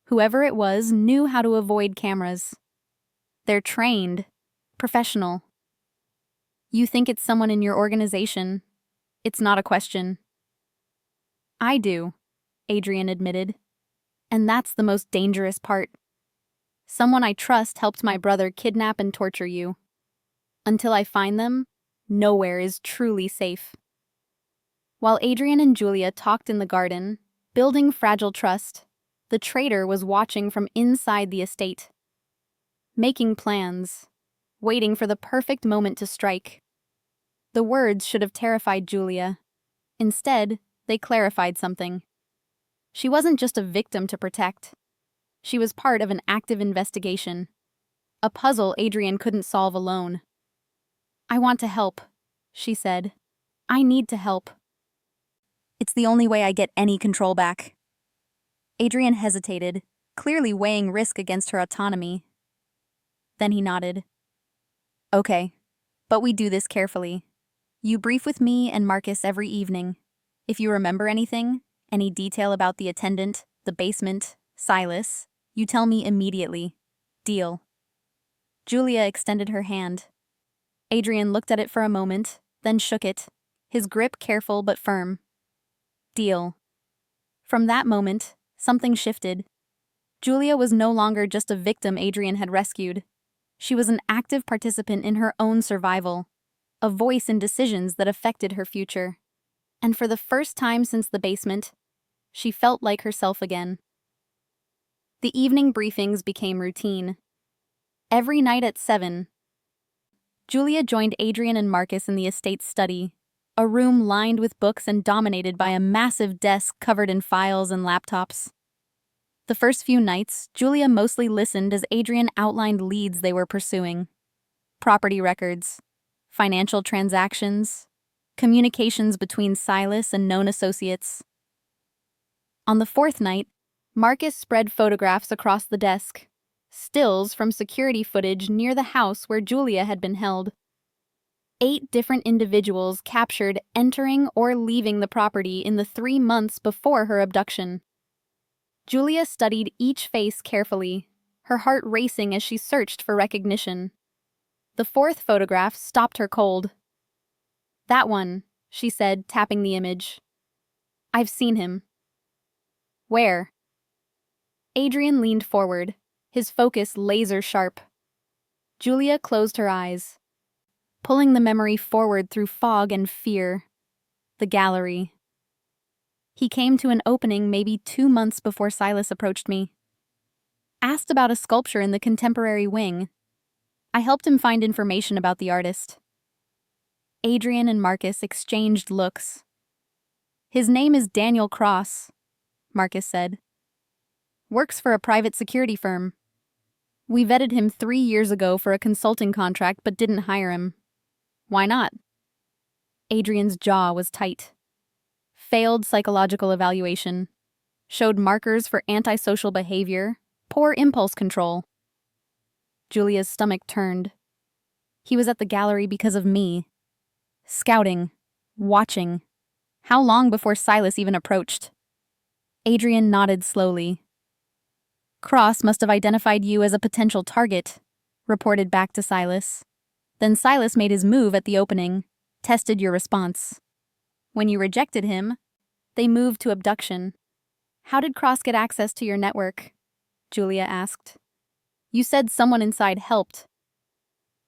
Whoever it was knew how to avoid cameras. They're trained, professional. You think it's someone in your organization. It's not a question. I do, Adrian admitted. And that's the most dangerous part. Someone I trust helped my brother kidnap and torture you. Until I find them, nowhere is truly safe. While Adrian and Julia talked in the garden, building fragile trust, the traitor was watching from inside the estate. Making plans, waiting for the perfect moment to strike. The words should have terrified Julia. Instead, they clarified something. She wasn't just a victim to protect. She was part of an active investigation. A puzzle Adrian couldn't solve alone. I want to help, she said. I need to help. It's the only way I get any control back. Adrian hesitated, clearly weighing risk against her autonomy. Then he nodded. Okay, but we do this carefully. You brief with me and Marcus every evening. If you remember anything, any detail about the attendant, the basement, Silas, you tell me immediately. Deal. Julia extended her hand. Adrian looked at it for a moment, then shook it, his grip careful but firm. Deal. From that moment, something shifted. Julia was no longer just a victim Adrian had rescued. She was an active participant in her own survival, a voice in decisions that affected her future. And for the first time since the basement, she felt like herself again. The evening briefings became routine. Every night at 7, Julia joined Adrian and Marcus in the estate's study, a room lined with books and dominated by a massive desk covered in files and laptops. The first few nights, Julia mostly listened as Adrian outlined leads they were pursuing. Property records, financial transactions, communications between Silas and known associates. On the fourth night, Marcus spread photographs across the desk, stills from security footage near the house where Julia had been held. 8 different individuals captured entering or leaving the property in the 3 months before her abduction. Julia studied each face carefully, her heart racing as she searched for recognition. The fourth photograph stopped her cold. "That one," she said, tapping the image. "I've seen him." "Where?" Adrian leaned forward, his focus laser-sharp. Julia closed her eyes, pulling the memory forward through fog and fear. The gallery. He came to an opening maybe 2 months before Silas approached me. Asked about a sculpture in the contemporary wing. I helped him find information about the artist. Adrian and Marcus exchanged looks. "His name is Daniel Cross," Marcus said. "Works for a private security firm. We vetted him 3 years ago for a consulting contract but didn't hire him. Why not?" Adrian's jaw was tight. Failed psychological evaluation. Showed markers for antisocial behavior, poor impulse control. Julia's stomach turned. He was at the gallery because of me. Scouting. Watching. How long before Silas even approached? Adrian nodded slowly. "Cross must have identified you as a potential target," reported back to Silas. "Then Silas made his move at the opening, tested your response. When you rejected him, they moved to abduction." "How did Cross get access to your network?" Julia asked. "You said someone inside helped."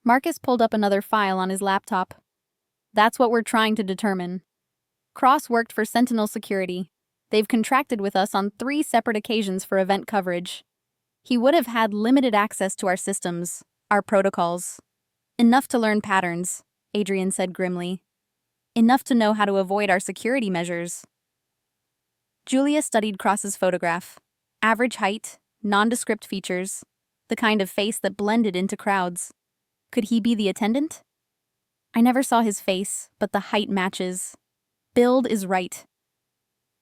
Marcus pulled up another file on his laptop. "That's what we're trying to determine. Cross worked for Sentinel Security. They've contracted with us on 3 separate occasions for event coverage. He would have had limited access to our systems, our protocols. Enough to learn patterns," Adrian said grimly. "Enough to know how to avoid our security measures." Julia studied Cross's photograph. Average height, nondescript features, the kind of face that blended into crowds. Could he be the attendant? "I never saw his face, but the height matches. Build is right."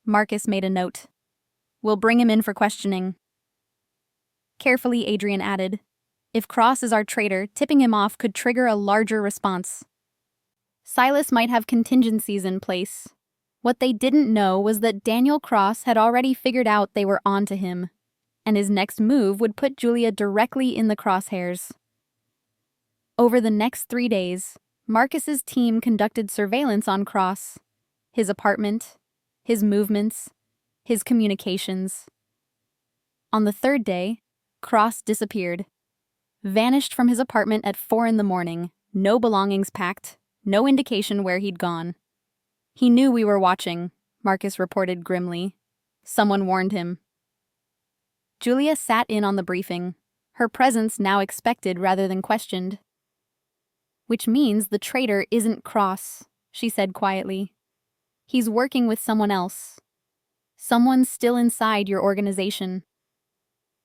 Marcus made a note. "We'll bring him in for questioning." Carefully, Adrian added, "If Cross is our traitor, tipping him off could trigger a larger response." Silas might have contingencies in place. What they didn't know was that Daniel Cross had already figured out they were onto him, and his next move would put Julia directly in the crosshairs. Over the next 3 days, Marcus's team conducted surveillance on Cross, his apartment, his movements, his communications. On the 3rd day, Cross disappeared. Vanished from his apartment at 4 in the morning, no belongings packed, no indication where he'd gone. "He knew we were watching," Marcus reported grimly. "Someone warned him." Julia sat in on the briefing, her presence now expected rather than questioned. "Which means the traitor isn't Cross," she said quietly. "He's working with someone else. Someone still inside your organization."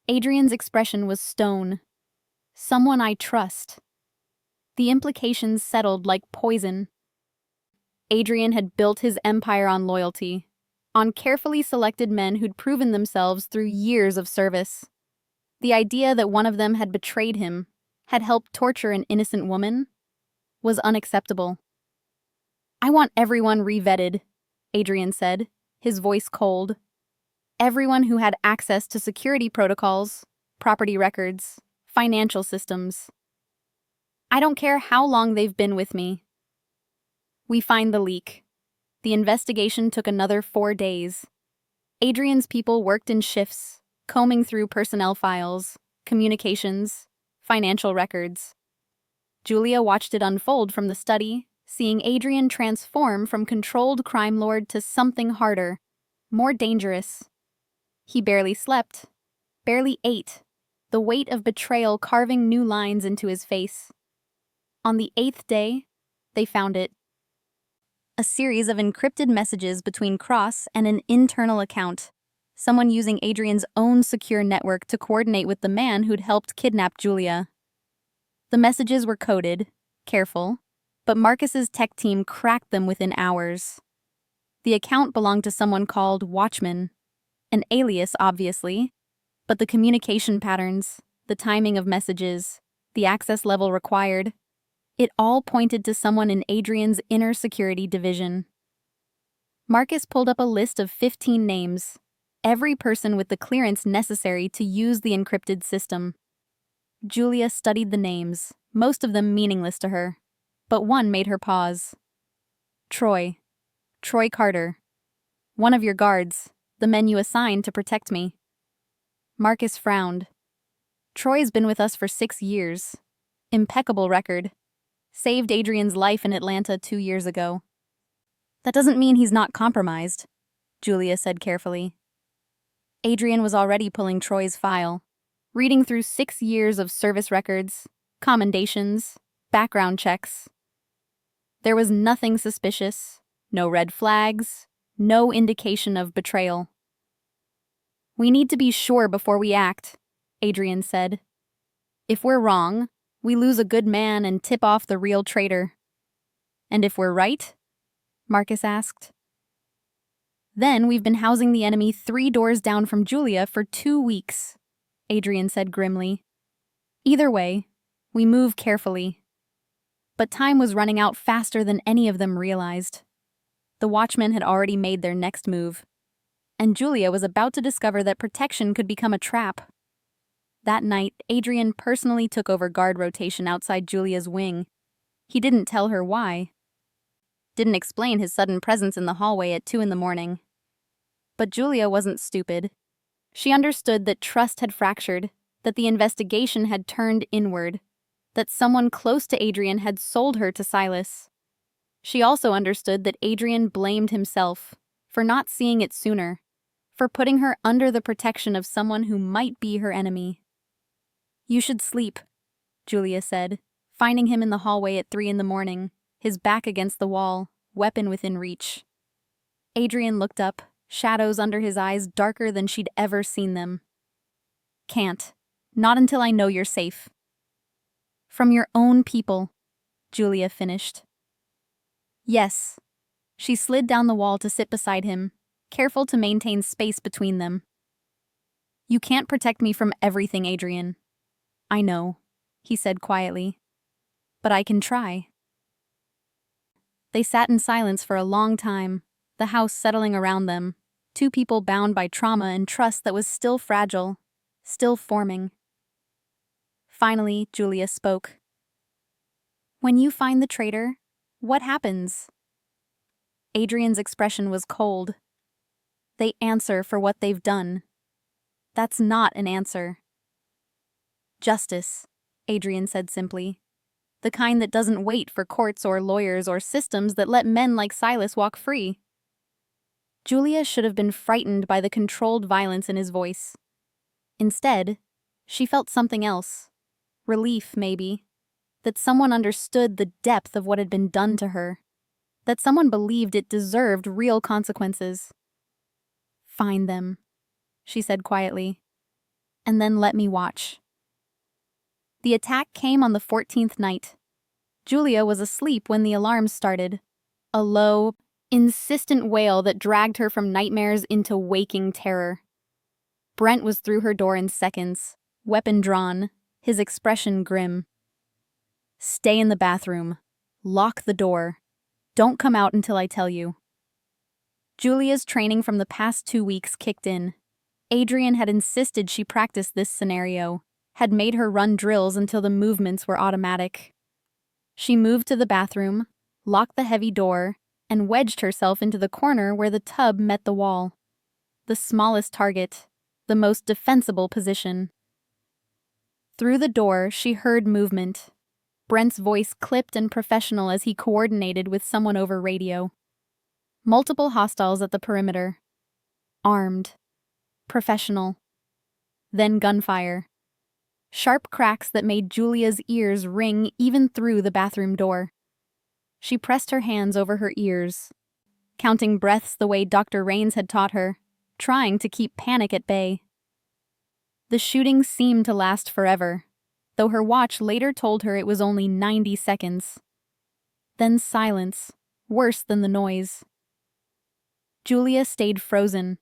Adrian's expression was stone. "Someone I trust." The implications settled like poison. Adrian had built his empire on loyalty, on carefully selected men who'd proven themselves through years of service. The idea that one of them had betrayed him, had helped torture an innocent woman, was unacceptable. "I want everyone revetted," Adrian said, his voice cold. "Everyone who had access to security protocols, property records, financial systems. I don't care how long they've been with me." We find the leak. The investigation took another 4 days. Adrian's people worked in shifts, combing through personnel files, communications, financial records. Julia watched it unfold from the study, seeing Adrian transform from controlled crime lord to something harder, more dangerous. He barely slept, barely ate, the weight of betrayal carving new lines into his face. On the 8th day, they found it. A series of encrypted messages between Cross and an internal account. someone using Adrian's own secure network to coordinate with the man who'd helped kidnap Julia. The messages were coded, careful, but Marcus's tech team cracked them within hours. The account belonged to someone called Watchman, an alias, obviously, but the communication patterns, the timing of messages, the access level required, it all pointed to someone in Adrian's inner security division. Marcus pulled up a list of 15 names, every person with the clearance necessary to use the encrypted system. Julia studied the names, most of them meaningless to her, but one made her pause. Troy Carter. One of your guards, the men you assigned to protect me. Marcus frowned. Troy's been with us for 6 years. Impeccable record. Saved Adrian's life in Atlanta 2 years ago. That doesn't mean he's not compromised, Julia said carefully. Adrian was already pulling Troy's file, reading through 6 years of service records, commendations, background checks. There was nothing suspicious, no red flags, no indication of betrayal. We need to be sure before we act, Adrian said. If we're wrong, we lose a good man and tip off the real traitor. And if we're right? Marcus asked. Then we've been housing the enemy 3 doors down from Julia for 2 weeks, Adrian said grimly. Either way, we move carefully. But time was running out faster than any of them realized. The Watchmen had already made their next move, and Julia was about to discover that protection could become a trap. That night, Adrian personally took over guard rotation outside Julia's wing. He didn't tell her why. Didn't explain his sudden presence in the hallway at 2 a.m. But Julia wasn't stupid. She understood that trust had fractured, that the investigation had turned inward, that someone close to Adrian had sold her to Silas. She also understood that Adrian blamed himself for not seeing it sooner, for putting her under the protection of someone who might be her enemy. You should sleep, Julia said, finding him in the hallway at 3 a.m, his back against the wall, weapon within reach. Adrian looked up, shadows under his eyes darker than she'd ever seen them. Can't. Not until I know you're safe. From your own people, Julia finished. Yes. She slid down the wall to sit beside him, careful to maintain space between them. You can't protect me from everything, Adrian. I know, he said quietly. But I can try. They sat in silence for a long time, the house settling around them, 2 people bound by trauma and trust that was still fragile, still forming. Finally, Julia spoke. When you find the traitor, what happens? Adrian's expression was cold. They answer for what they've done. That's not an answer. Justice, Adrian said simply. The kind that doesn't wait for courts or lawyers or systems that let men like Silas walk free. Julia should have been frightened by the controlled violence in his voice. Instead, she felt something else. Relief, maybe. That someone understood the depth of what had been done to her. That someone believed it deserved real consequences. Find them, she said quietly. And then let me watch. The attack came on the 14th night. Julia was asleep when the alarms started. A low, insistent wail that dragged her from nightmares into waking terror. Brent was through her door in seconds, weapon drawn, his expression grim. Stay in the bathroom. Lock the door. Don't come out until I tell you. Julia's training from the past 2 weeks kicked in. Adrian had insisted she practice this scenario, had made her run drills until the movements were automatic. She moved to the bathroom, locked the heavy door, and wedged herself into the corner where the tub met the wall. The smallest target, the most defensible position. Through the door, she heard movement. Brent's voice clipped and professional as he coordinated with someone over radio. Multiple hostiles at the perimeter. Armed. Professional. Then gunfire. Sharp cracks that made Julia's ears ring even through the bathroom door. She pressed her hands over her ears, counting breaths the way Dr. Raines had taught her, trying to keep panic at bay. The shooting seemed to last forever, though her watch later told her it was only 90 seconds. Then silence, worse than the noise. Julia stayed frozen,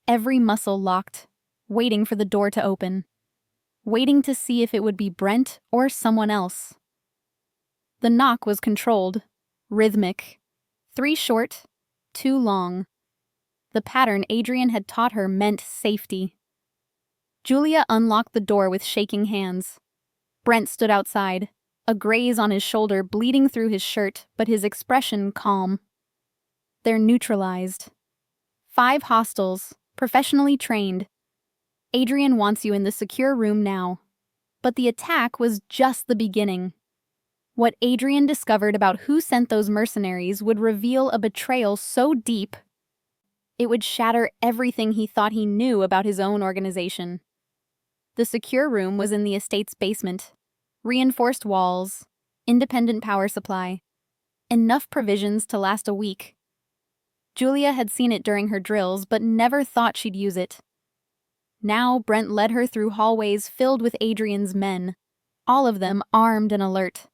every muscle locked, waiting for the door to open, waiting to see if it would be Brent or someone else. The knock was controlled, rhythmic, 3 short, 2 long. The pattern Adrian had taught her meant safety. Julia unlocked the door with shaking hands. Brent stood outside, a graze on his shoulder bleeding through his shirt, but his expression calm. They're neutralized. 5 hostiles, professionally trained. Adrian wants you in the secure room now. But the attack was just the beginning. What Adrian discovered about who sent those mercenaries would reveal a betrayal so deep, it would shatter everything he thought he knew about his own organization. The secure room was in the estate's basement. Reinforced walls, independent power supply, enough provisions to last a week. Julia had seen it during her drills, but never thought she'd use it. Now Brent led her through hallways filled with Adrian's men, all of them armed and alert.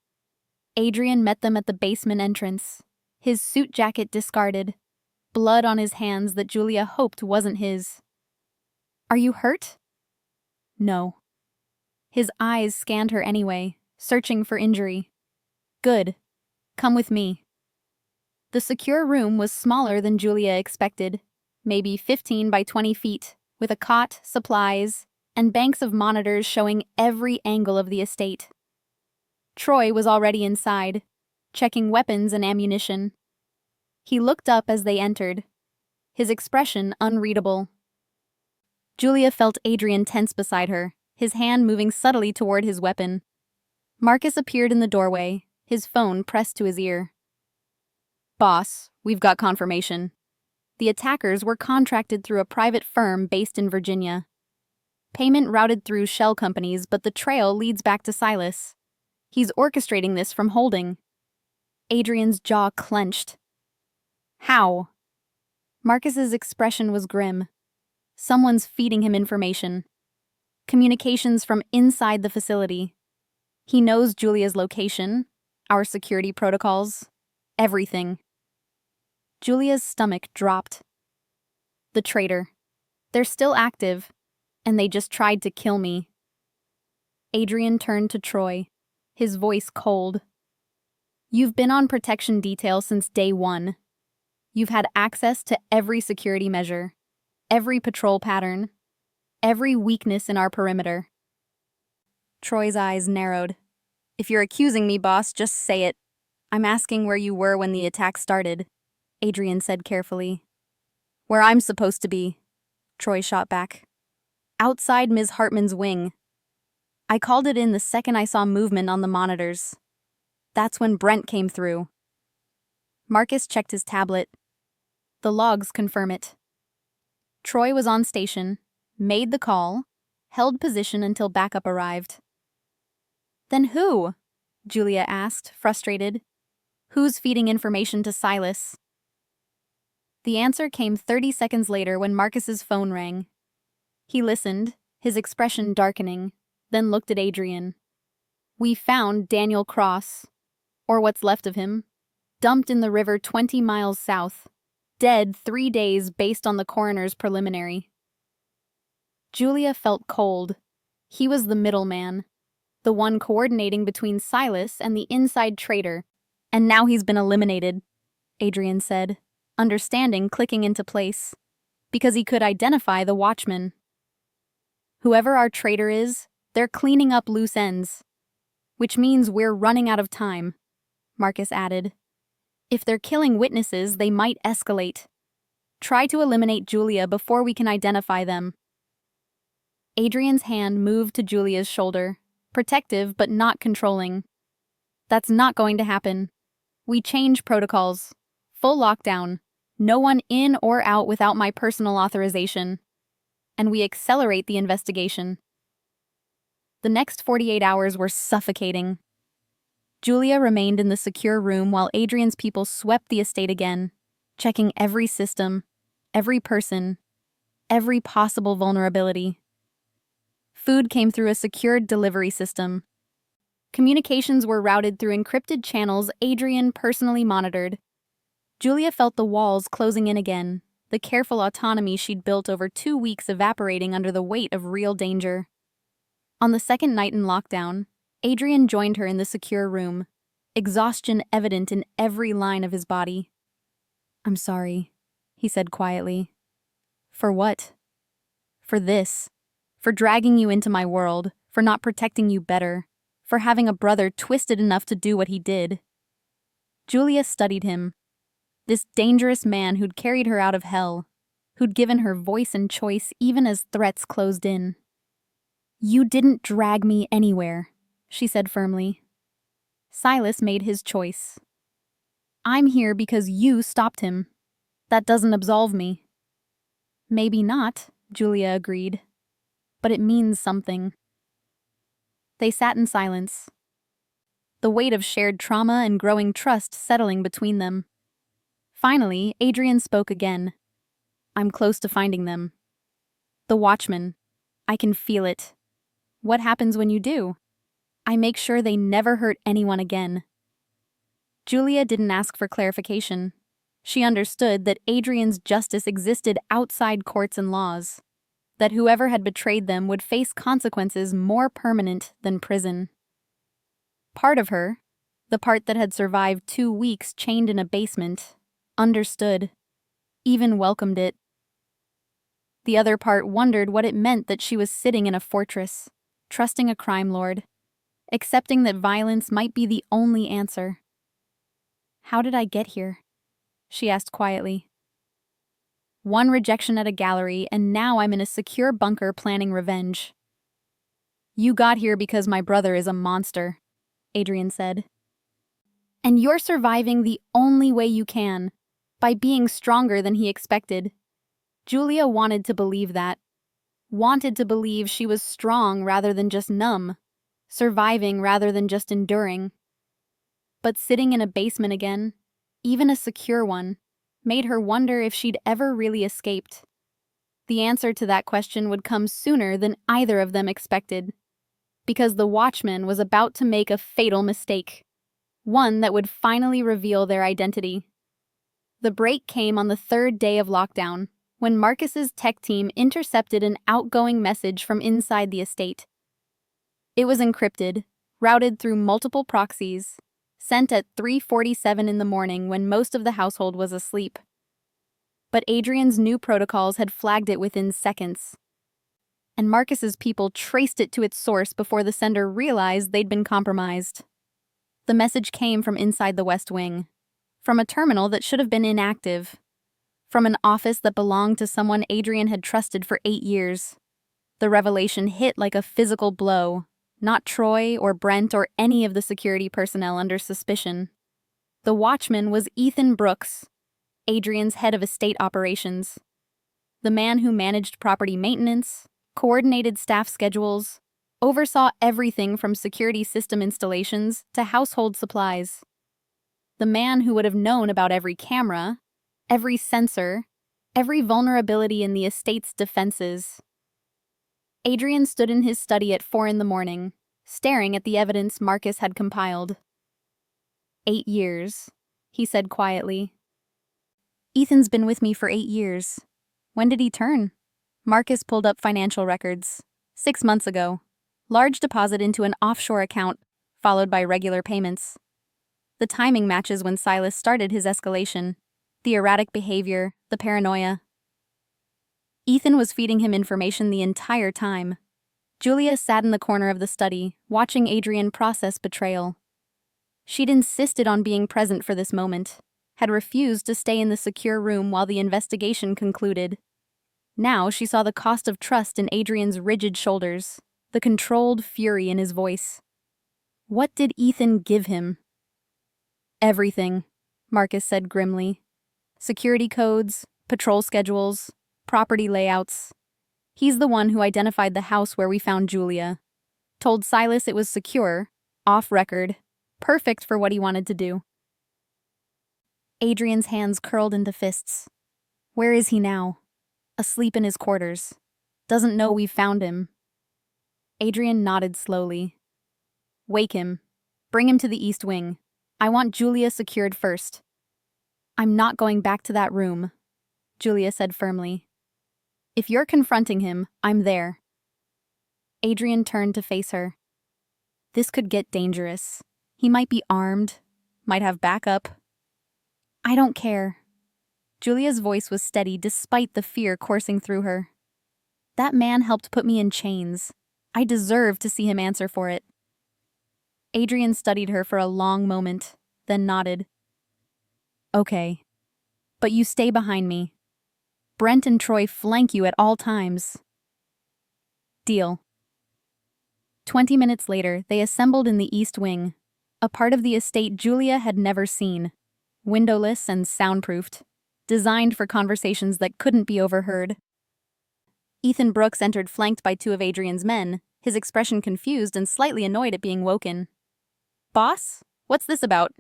Adrian met them at the basement entrance, his suit jacket discarded, blood on his hands that Julia hoped wasn't his. "Are you hurt?" No. His eyes scanned her anyway, searching for injury. "Good. Come with me." The secure room was smaller than Julia expected, maybe 15 by 20 feet, with a cot, supplies, and banks of monitors showing every angle of the estate. Troy was already inside, checking weapons and ammunition. He looked up as they entered, his expression unreadable. Julia felt Adrian tense beside her, his hand moving subtly toward his weapon. Marcus appeared in the doorway, his phone pressed to his ear. "Boss, we've got confirmation. The attackers were contracted through a private firm based in Virginia. Payment routed through shell companies, but the trail leads back to Silas. He's orchestrating this from holding." Adrian's jaw clenched. "How?" Marcus's expression was grim. Someone's feeding him information. Communications from inside the facility. He knows Julia's location, our security protocols, everything. Julia's stomach dropped. The traitor. They're still active, and they just tried to kill me. Adrian turned to Troy, his voice cold. "You've been on protection detail since day 1. You've had access to every security measure, every patrol pattern, every weakness in our perimeter." Troy's eyes narrowed. "If you're accusing me, boss, just say it. I'm asking where you were when the attack started," Adrian said carefully. "Where I'm supposed to be," Troy shot back. "Outside Ms. Hartman's wing. I called it in the second I saw movement on the monitors. That's when Brent came through." Marcus checked his tablet. The logs confirm it. Troy was on station, made the call, held position until backup arrived. "Then who?" Julia asked, frustrated. "Who's feeding information to Silas?" The answer came 30 seconds later when Marcus's phone rang. He listened, his expression darkening, then looked at Adrian. "We found Daniel Cross, or what's left of him, dumped in the river 20 miles south, dead 3 days based on the coroner's preliminary." Julia felt cold. He was the middleman, the one coordinating between Silas and the inside traitor. "And now he's been eliminated," Adrian said, understanding clicking into place, because he could identify the watchman. "Whoever our traitor is, they're cleaning up loose ends. Which means we're running out of time," Marcus added. "If they're killing witnesses, they might escalate. Try to eliminate Julia before we can identify them." Adrian's hand moved to Julia's shoulder, protective but not controlling. "That's not going to happen. We change protocols. Full lockdown. No one in or out without my personal authorization. And we accelerate the investigation." The next 48 hours were suffocating. Julia remained in the secure room while Adrian's people swept the estate again, checking every system, every person, every possible vulnerability. Food came through a secured delivery system. Communications were routed through encrypted channels Adrian personally monitored. Julia felt the walls closing in again, the careful autonomy she'd built over 2 weeks evaporating under the weight of real danger. On the second night in lockdown, Adrian joined her in the secure room, exhaustion evident in every line of his body. "I'm sorry," he said quietly. "For what?" "For this. For dragging you into my world, for not protecting you better, for having a brother twisted enough to do what he did." Julia studied him. This dangerous man who'd carried her out of hell, who'd given her voice and choice even as threats closed in. "You didn't drag me anywhere," she said firmly. Silas made his choice. "I'm here because you stopped him. That doesn't absolve me." "Maybe not," Julia agreed. "But it means something." They sat in silence, the weight of shared trauma and growing trust settling between them. Finally, Adrian spoke again. "I'm close to finding them. The Watchmen. I can feel it. What happens when you do?" "I make sure they never hurt anyone again." Julia didn't ask for clarification. She understood that Adrian's justice existed outside courts and laws, that whoever had betrayed them would face consequences more permanent than prison. Part of her, the part that had survived 2 weeks chained in a basement, understood, even welcomed it. The other part wondered what it meant that she was sitting in a fortress, trusting a crime lord, accepting that violence might be the only answer. "How did I get here?" she asked quietly. "One rejection at a gallery, and now I'm in a secure bunker planning revenge." "You got here because my brother is a monster," Adrian said. "And you're surviving the only way you can, by being stronger than he expected." Julia wanted to believe that. Wanted to believe she was strong rather than just numb, surviving rather than just enduring. But sitting in a basement again, even a secure one, made her wonder if she'd ever really escaped. The answer to that question would come sooner than either of them expected, because the Watchman was about to make a fatal mistake, one that would finally reveal their identity. The break came on the 3rd day of lockdown, when Marcus's tech team intercepted an outgoing message from inside the estate. It was encrypted, routed through multiple proxies, sent at 3:47 in the morning when most of the household was asleep. But Adrian's new protocols had flagged it within seconds, and Marcus's people traced it to its source before the sender realized they'd been compromised. The message came from inside the West Wing, from a terminal that should have been inactive, from an office that belonged to someone Adrian had trusted for 8 years. The revelation hit like a physical blow, not Troy or Brent or any of the security personnel under suspicion. The Watchman was Ethan Brooks, Adrian's head of estate operations. The man who managed property maintenance, coordinated staff schedules, oversaw everything from security system installations to household supplies. The man who would have known about every camera, every sensor, every vulnerability in the estate's defenses. Adrian stood in his study at 4 in the morning, staring at the evidence Marcus had compiled. 8 years, he said quietly. "Ethan's been with me for 8 years. When did he turn?" Marcus pulled up financial records. 6 months ago. Large deposit into an offshore account, followed by regular payments. The timing matches when Silas started his escalation. The erratic behavior, the paranoia. Ethan was feeding him information the entire time. Julia sat in the corner of the study, watching Adrian process betrayal. She'd insisted on being present for this moment, had refused to stay in the secure room while the investigation concluded. Now she saw the cost of trust in Adrian's rigid shoulders, the controlled fury in his voice. What did Ethan give him? "Everything," Marcus said grimly. "Security codes, patrol schedules, property layouts. He's the one who identified the house where we found Julia. Told Silas it was secure, off record, perfect for what he wanted to do." Adrian's hands curled into fists. "Where is he now?" Asleep in his quarters. Doesn't know we've found him. Adrian nodded slowly. Wake him. Bring him to the East Wing. I want Julia secured first. I'm not going back to that room, Julia said firmly. If you're confronting him, I'm there. Adrian turned to face her. This could get dangerous. He might be armed, might have backup. I don't care. Julia's voice was steady despite the fear coursing through her. That man helped put me in chains. I deserve to see him answer for it. Adrian studied her for a long moment, then nodded. Okay. But you stay behind me. Brent and Troy flank you at all times. Deal. 20 minutes later, they assembled in the East Wing, a part of the estate Julia had never seen, windowless and soundproofed, designed for conversations that couldn't be overheard. Ethan Brooks entered flanked by two of Adrian's men, his expression confused and slightly annoyed at being woken. Boss? What's this about?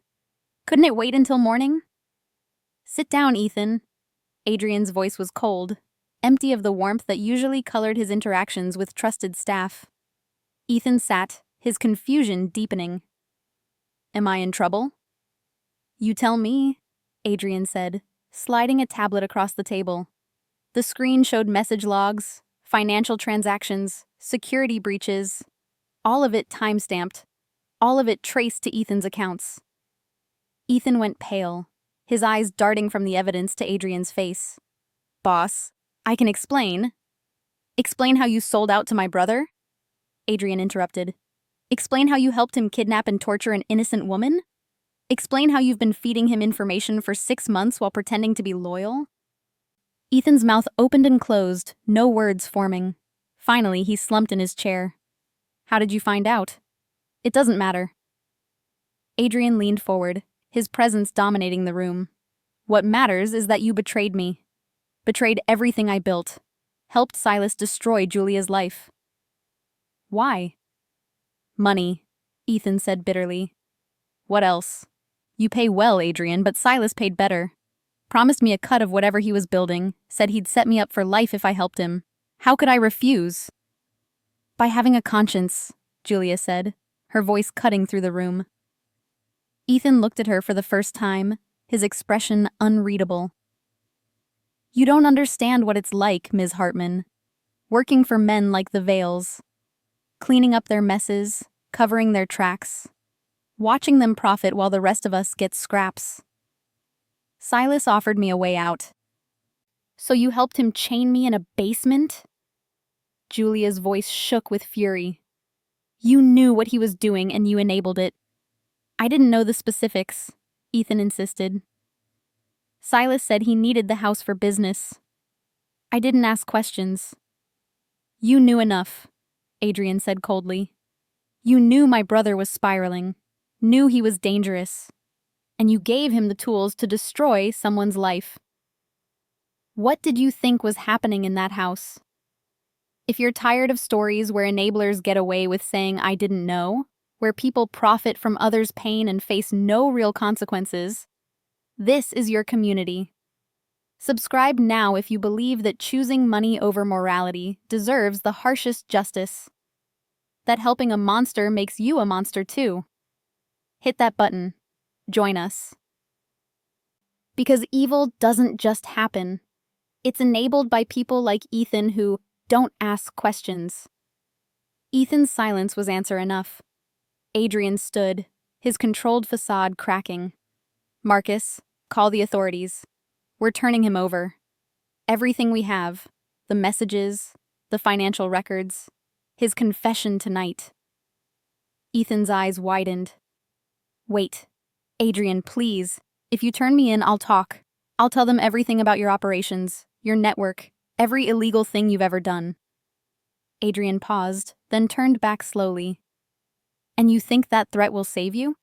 Couldn't it wait until morning? Sit down, Ethan. Adrian's voice was cold, empty of the warmth that usually colored his interactions with trusted staff. Ethan sat, his confusion deepening. Am I in trouble? You tell me, Adrian said, sliding a tablet across the table. The screen showed message logs, financial transactions, security breaches, all of it time-stamped, all of it traced to Ethan's accounts. Ethan went pale, his eyes darting from the evidence to Adrian's face. Boss, I can explain. Explain how you sold out to my brother? Adrian interrupted. Explain how you helped him kidnap and torture an innocent woman? Explain how you've been feeding him information for 6 months while pretending to be loyal? Ethan's mouth opened and closed, no words forming. Finally, he slumped in his chair. How did you find out? It doesn't matter. Adrian leaned forward, his presence dominating the room. What matters is that you betrayed me. Betrayed everything I built. Helped Silas destroy Julia's life. Why? Money, Ethan said bitterly. What else? You pay well, Adrian, but Silas paid better. Promised me a cut of whatever he was building, said he'd set me up for life if I helped him. How could I refuse? By having a conscience, Julia said, her voice cutting through the room. Ethan looked at her for the first time, his expression unreadable. You don't understand what it's like, Ms. Hartman. Working for men like the Vales. Cleaning up their messes, covering their tracks. Watching them profit while the rest of us get scraps. Silas offered me a way out. So you helped him chain me in a basement? Julia's voice shook with fury. You knew what he was doing and you enabled it. I didn't know the specifics, Ethan insisted. Silas said he needed the house for business. I didn't ask questions. You knew enough, Adrian said coldly. You knew my brother was spiraling, knew he was dangerous, and you gave him the tools to destroy someone's life. What did you think was happening in that house? If you're tired of stories where enablers get away with saying I didn't know, where people profit from others' pain and face no real consequences, this is your community. Subscribe now if you believe that choosing money over morality deserves the harshest justice. That helping a monster makes you a monster too. Hit that button. Join us. Because evil doesn't just happen. It's enabled by people like Ethan who don't ask questions. Ethan's silence was answer enough. Adrian stood, his controlled facade cracking. Marcus, call the authorities. We're turning him over. Everything we have, the messages, the financial records, his confession tonight. Ethan's eyes widened. Wait, Adrian, please. If you turn me in, I'll talk. I'll tell them everything about your operations, your network, every illegal thing you've ever done. Adrian paused, then turned back slowly. And you think that threat will save you?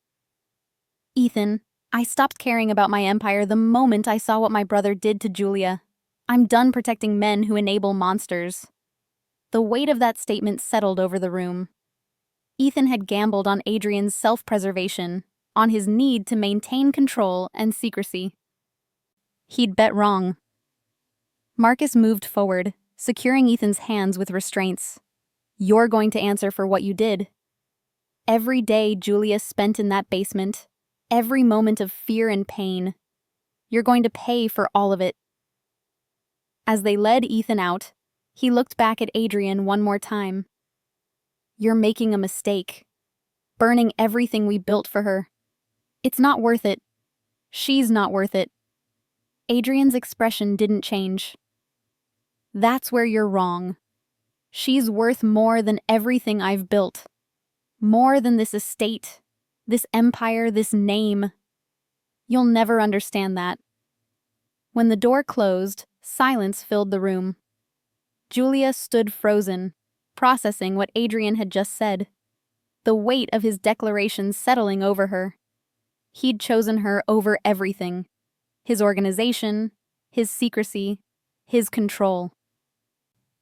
Ethan, I stopped caring about my empire the moment I saw what my brother did to Julia. I'm done protecting men who enable monsters. The weight of that statement settled over the room. Ethan had gambled on Adrian's self-preservation, on his need to maintain control and secrecy. He'd bet wrong. Marcus moved forward, securing Ethan's hands with restraints. You're going to answer for what you did. Every day Julia spent in that basement, every moment of fear and pain. You're going to pay for all of it. As they led Ethan out, he looked back at Adrian one more time. You're making a mistake. Burning everything we built for her. It's not worth it. She's not worth it. Adrian's expression didn't change. That's where you're wrong. She's worth more than everything I've built. More than this estate, this empire, this name. You'll never understand that. When the door closed, silence filled the room. Julia stood frozen, processing what Adrian had just said. The weight of his declaration settling over her. He'd chosen her over everything. His organization, his secrecy, his control.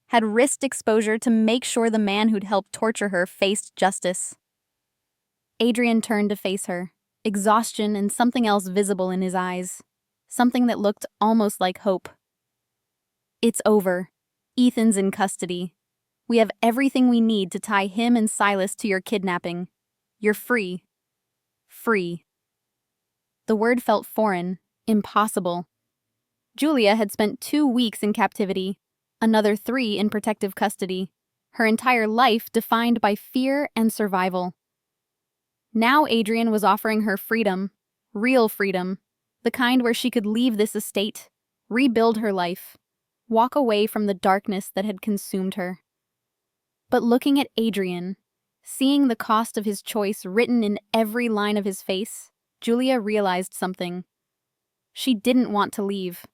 Had risked exposure to make sure the man who'd helped torture her faced justice. Adrian turned to face her, exhaustion and something else visible in his eyes. Something that looked almost like hope. It's over. Ethan's in custody. We have everything we need to tie him and Silas to your kidnapping. You're free. Free. The word felt foreign, impossible. Julia had spent 2 weeks in captivity, another 3 in protective custody, her entire life defined by fear and survival. Now Adrian was offering her freedom, real freedom, the kind where she could leave this estate, rebuild her life, walk away from the darkness that had consumed her. But looking at Adrian, seeing the cost of his choice written in every line of his face, Julia realized something. She didn't want to leave.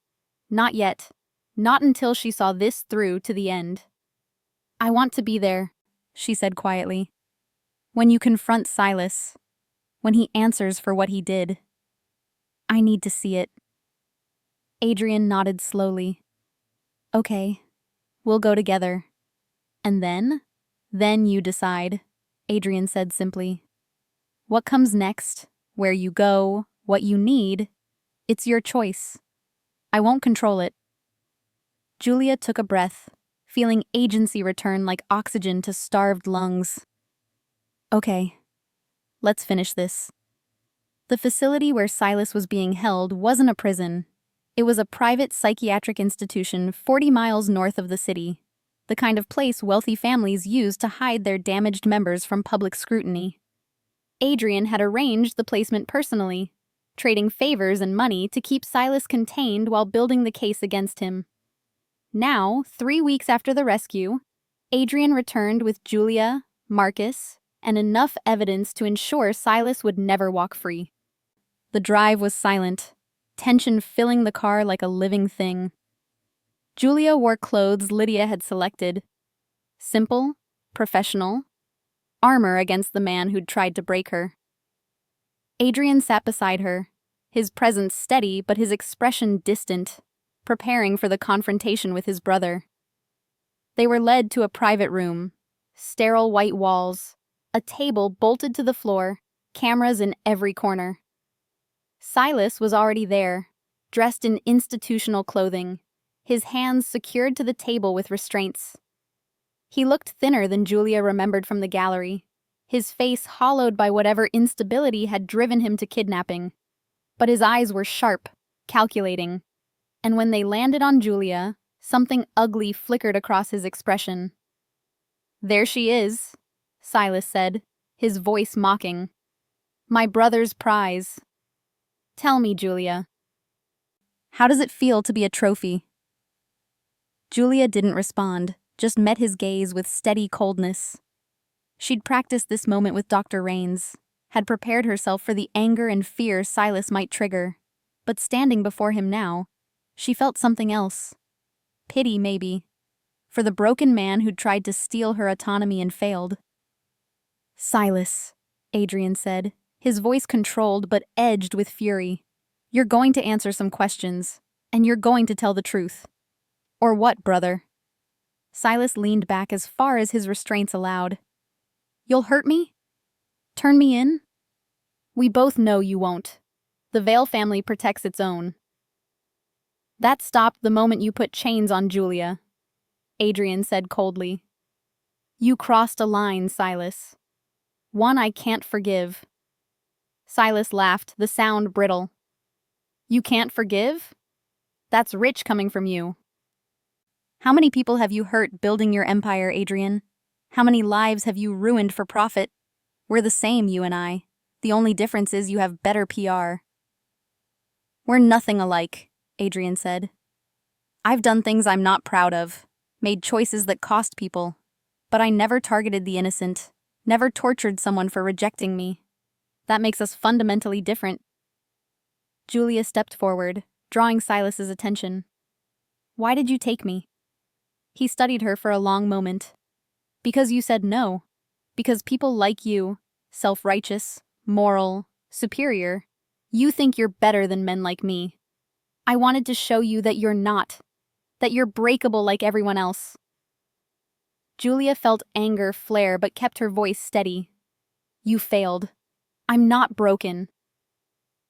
Not yet. Not until she saw this through to the end. I want to be there, she said quietly. When you confront Silas, when he answers for what he did. I need to see it. Adrian nodded slowly. Okay, we'll go together. And then? Then you decide, Adrian said simply. What comes next, where you go, what you need, it's your choice. I won't control it. Julia took a breath, feeling agency return like oxygen to starved lungs. Okay, let's finish this. The facility where Silas was being held wasn't a prison. It was a private psychiatric institution 40 miles north of the city, the kind of place wealthy families use to hide their damaged members from public scrutiny. Adrian had arranged the placement personally, trading favors and money to keep Silas contained while building the case against him. Now, 3 weeks after the rescue, Adrian returned with Julia, Marcus, and enough evidence to ensure Silas would never walk free. The drive was silent, tension filling the car like a living thing. Julia wore clothes Lydia had selected. Simple, professional, armor against the man who'd tried to break her. Adrian sat beside her, his presence steady but his expression distant, preparing for the confrontation with his brother. They were led to a private room, sterile white walls, a table bolted to the floor, cameras in every corner. Silas was already there, dressed in institutional clothing, his hands secured to the table with restraints. He looked thinner than Julia remembered from the gallery, his face hollowed by whatever instability had driven him to kidnapping. But his eyes were sharp, calculating, and when they landed on Julia, something ugly flickered across his expression. There she is, Silas said, his voice mocking. My brother's prize. Tell me, Julia. How does it feel to be a trophy? Julia didn't respond, just met his gaze with steady coldness. She'd practiced this moment with Dr. Raines, had prepared herself for the anger and fear Silas might trigger, but standing before him now, she felt something else. Pity, maybe, for the broken man who'd tried to steal her autonomy and failed. Silas, Adrian said, his voice controlled but edged with fury. You're going to answer some questions, and you're going to tell the truth. Or what, brother? Silas leaned back as far as his restraints allowed. You'll hurt me? Turn me in? We both know you won't. The Vale family protects its own. That stopped the moment you put chains on Julia, Adrian said coldly. You crossed a line, Silas. One I can't forgive. Silas laughed, the sound brittle. You can't forgive? That's rich coming from you. How many people have you hurt building your empire, Adrian? How many lives have you ruined for profit? We're the same, you and I. The only difference is you have better PR. We're nothing alike, Adrian said. I've done things I'm not proud of, made choices that cost people, but I never targeted the innocent, never tortured someone for rejecting me. That makes us fundamentally different. Julia stepped forward, drawing Silas's attention. Why did you take me? He studied her for a long moment. Because you said no. Because people like you, self-righteous, moral, superior, you think you're better than men like me. I wanted to show you that you're not, that you're breakable like everyone else. Julia felt anger flare but kept her voice steady. You failed. I'm not broken.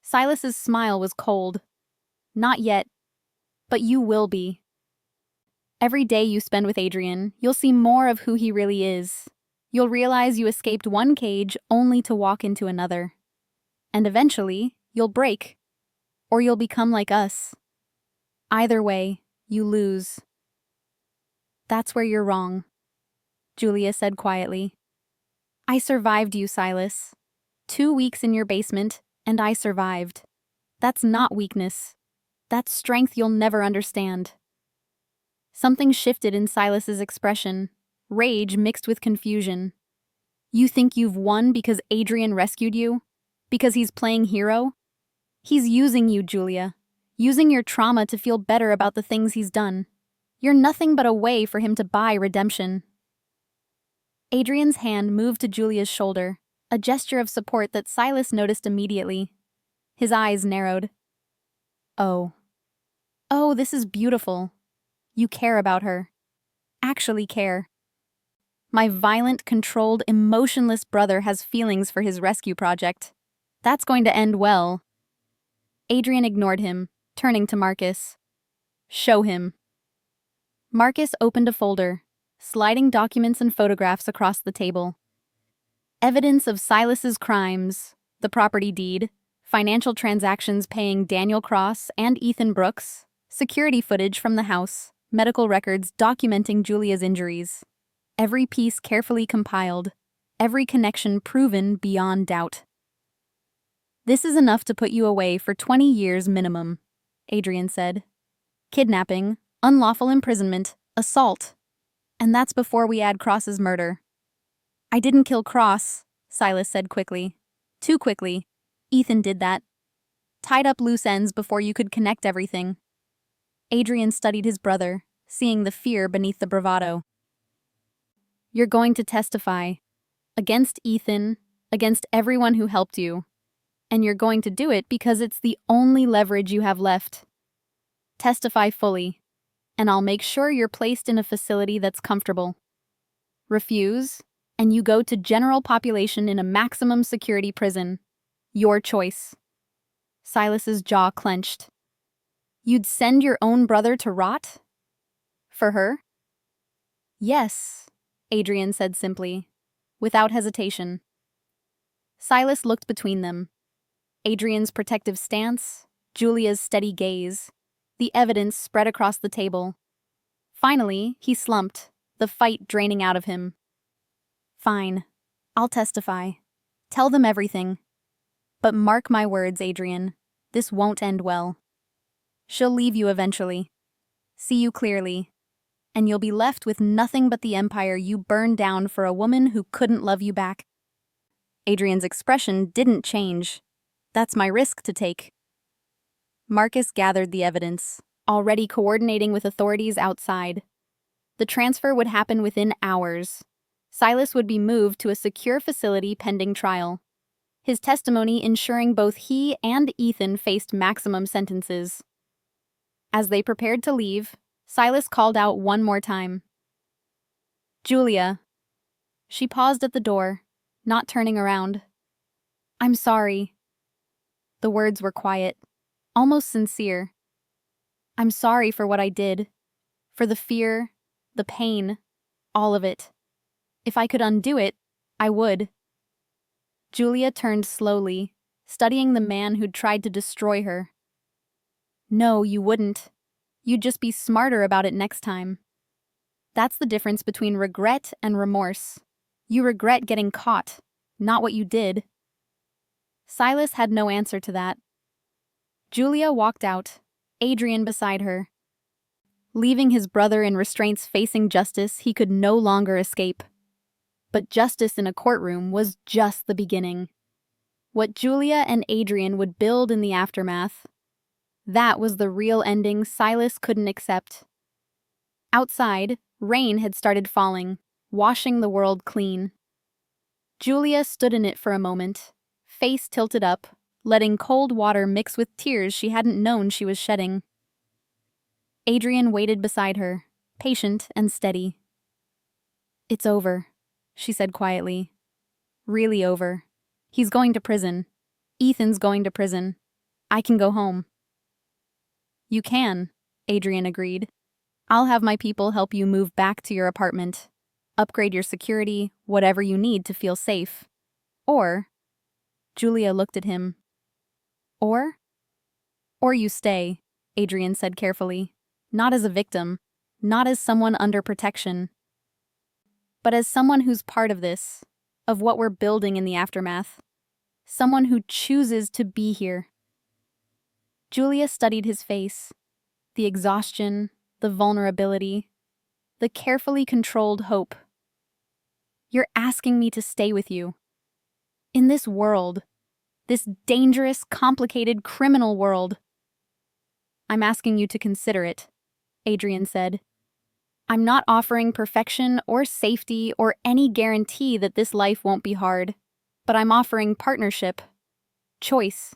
Silas's smile was cold. Not yet, but you will be. Every day you spend with Adrian, you'll see more of who he really is. You'll realize you escaped one cage only to walk into another. And eventually, you'll break. Or you'll become like us. Either way, you lose. That's where you're wrong, Julia said quietly. I survived you, Silas. 2 weeks in your basement, and I survived. That's not weakness. That's strength you'll never understand. Something shifted in Silas's expression, rage mixed with confusion. You think you've won because Adrian rescued you? Because he's playing hero? He's using you, Julia. Using your trauma to feel better about the things he's done. You're nothing but a way for him to buy redemption. Adrian's hand moved to Julia's shoulder, a gesture of support that Silas noticed immediately. His eyes narrowed. Oh. Oh, this is beautiful. You care about her. Actually care. My violent, controlled, emotionless brother has feelings for his rescue project. That's going to end well. Adrian ignored him, turning to Marcus. Show him. Marcus opened a folder, sliding documents and photographs across the table. Evidence of Silas's crimes, the property deed, financial transactions paying Daniel Cross and Ethan Brooks, security footage from the house, medical records documenting Julia's injuries. Every piece carefully compiled, every connection proven beyond doubt. This is enough to put you away for 20 years minimum, Adrian said. Kidnapping, unlawful imprisonment, assault. And that's before we add Cross's murder. I didn't kill Cross, Silas said quickly. Too quickly. Ethan did that. Tied up loose ends before you could connect everything. Adrian studied his brother, seeing the fear beneath the bravado. You're going to testify. Against Ethan, against everyone who helped you. And you're going to do it because it's the only leverage you have left. Testify fully, and I'll make sure you're placed in a facility that's comfortable. Refuse, and you go to general population in a maximum security prison. Your choice. Silas's jaw clenched. You'd send your own brother to rot? For her? Yes, Adrian said simply, without hesitation. Silas looked between them. Adrian's protective stance, Julia's steady gaze. The evidence spread across the table. Finally, he slumped, the fight draining out of him. Fine. I'll testify. Tell them everything. But mark my words, Adrian. This won't end well. She'll leave you eventually. See you clearly. And you'll be left with nothing but the empire you burned down for a woman who couldn't love you back. Adrian's expression didn't change. That's my risk to take. Marcus gathered the evidence, already coordinating with authorities outside. The transfer would happen within hours. Silas would be moved to a secure facility pending trial. His testimony ensuring both he and Ethan faced maximum sentences. As they prepared to leave, Silas called out one more time. Julia. She paused at the door, not turning around. I'm sorry. The words were quiet, almost sincere. I'm sorry for what I did. For the fear, the pain, all of it. If I could undo it, I would. Julia turned slowly, studying the man who'd tried to destroy her. No, you wouldn't. You'd just be smarter about it next time. That's the difference between regret and remorse. You regret getting caught, not what you did. Silas had no answer to that. Julia walked out, Adrian beside her. Leaving his brother in restraints facing justice he could no longer escape. But justice in a courtroom was just the beginning. What Julia and Adrian would build in the aftermath, that was the real ending Silas couldn't accept. Outside, rain had started falling, washing the world clean. Julia stood in it for a moment, face tilted up, letting cold water mix with tears she hadn't known she was shedding. Adrian waited beside her, patient and steady. It's over, she said quietly. Really over. He's going to prison. Ethan's going to prison. I can go home. You can, Adrian agreed. I'll have my people help you move back to your apartment. Upgrade your security, whatever you need to feel safe. Or, Julia looked at him. Or you stay, Adrian said carefully. Not as a victim, not as someone under protection, but as someone who's part of this, of what we're building in the aftermath. Someone who chooses to be here. Julia studied his face, the exhaustion, the vulnerability, the carefully controlled hope. You're asking me to stay with you. In this world, this dangerous, complicated, criminal world. I'm asking you to consider it, Adrian said. I'm not offering perfection or safety or any guarantee that this life won't be hard, but I'm offering partnership, choice,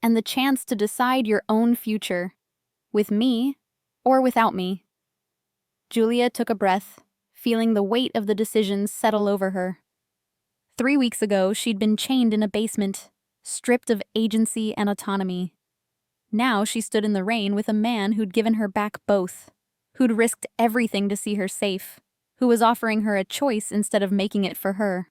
and the chance to decide your own future, with me or without me. Julia took a breath, feeling the weight of the decisions settle over her. 3 weeks ago, she'd been chained in a basement, stripped of agency and autonomy. Now she stood in the rain with a man who'd given her back both, who'd risked everything to see her safe, who was offering her a choice instead of making it for her.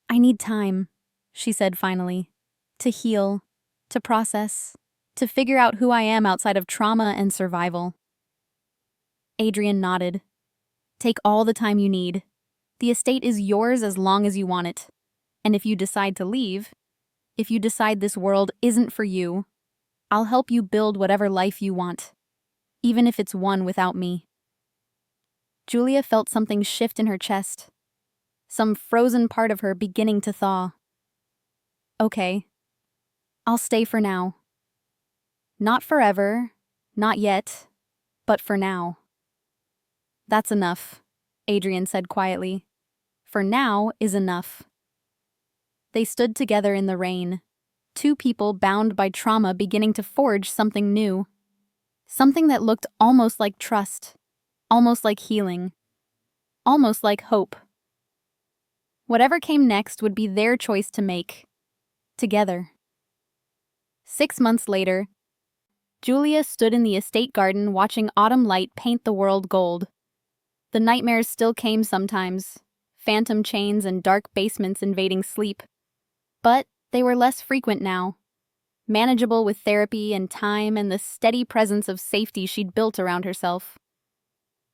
I need time, she said finally, to heal, to process, to figure out who I am outside of trauma and survival. Adrian nodded. Take all the time you need. The estate is yours as long as you want it. And if you decide to leave, if you decide this world isn't for you, I'll help you build whatever life you want, even if it's one without me. Julia felt something shift in her chest, some frozen part of her beginning to thaw. Okay, I'll stay for now. Not forever, not yet, but for now. That's enough, Adrian said quietly. For now is enough. They stood together in the rain, two people bound by trauma beginning to forge something new. Something that looked almost like trust, almost like healing, almost like hope. Whatever came next would be their choice to make, together. 6 months later, Julia stood in the estate garden watching autumn light paint the world gold. The nightmares still came sometimes, phantom chains and dark basements invading sleep. But they were less frequent now, manageable with therapy and time and the steady presence of safety she'd built around herself.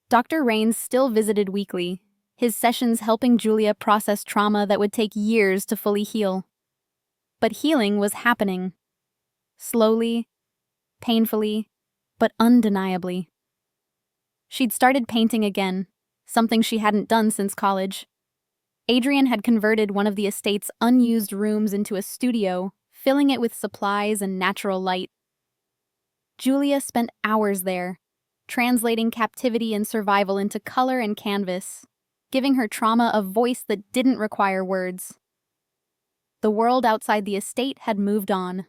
Dr. Rains still visited weekly, his sessions helping Julia process trauma that would take years to fully heal. But healing was happening. Slowly, painfully, but undeniably. She'd started painting again, something she hadn't done since college. Adrian had converted one of the estate's unused rooms into a studio, filling it with supplies and natural light. Julia spent hours there, translating captivity and survival into color and canvas, giving her trauma a voice that didn't require words. The world outside the estate had moved on.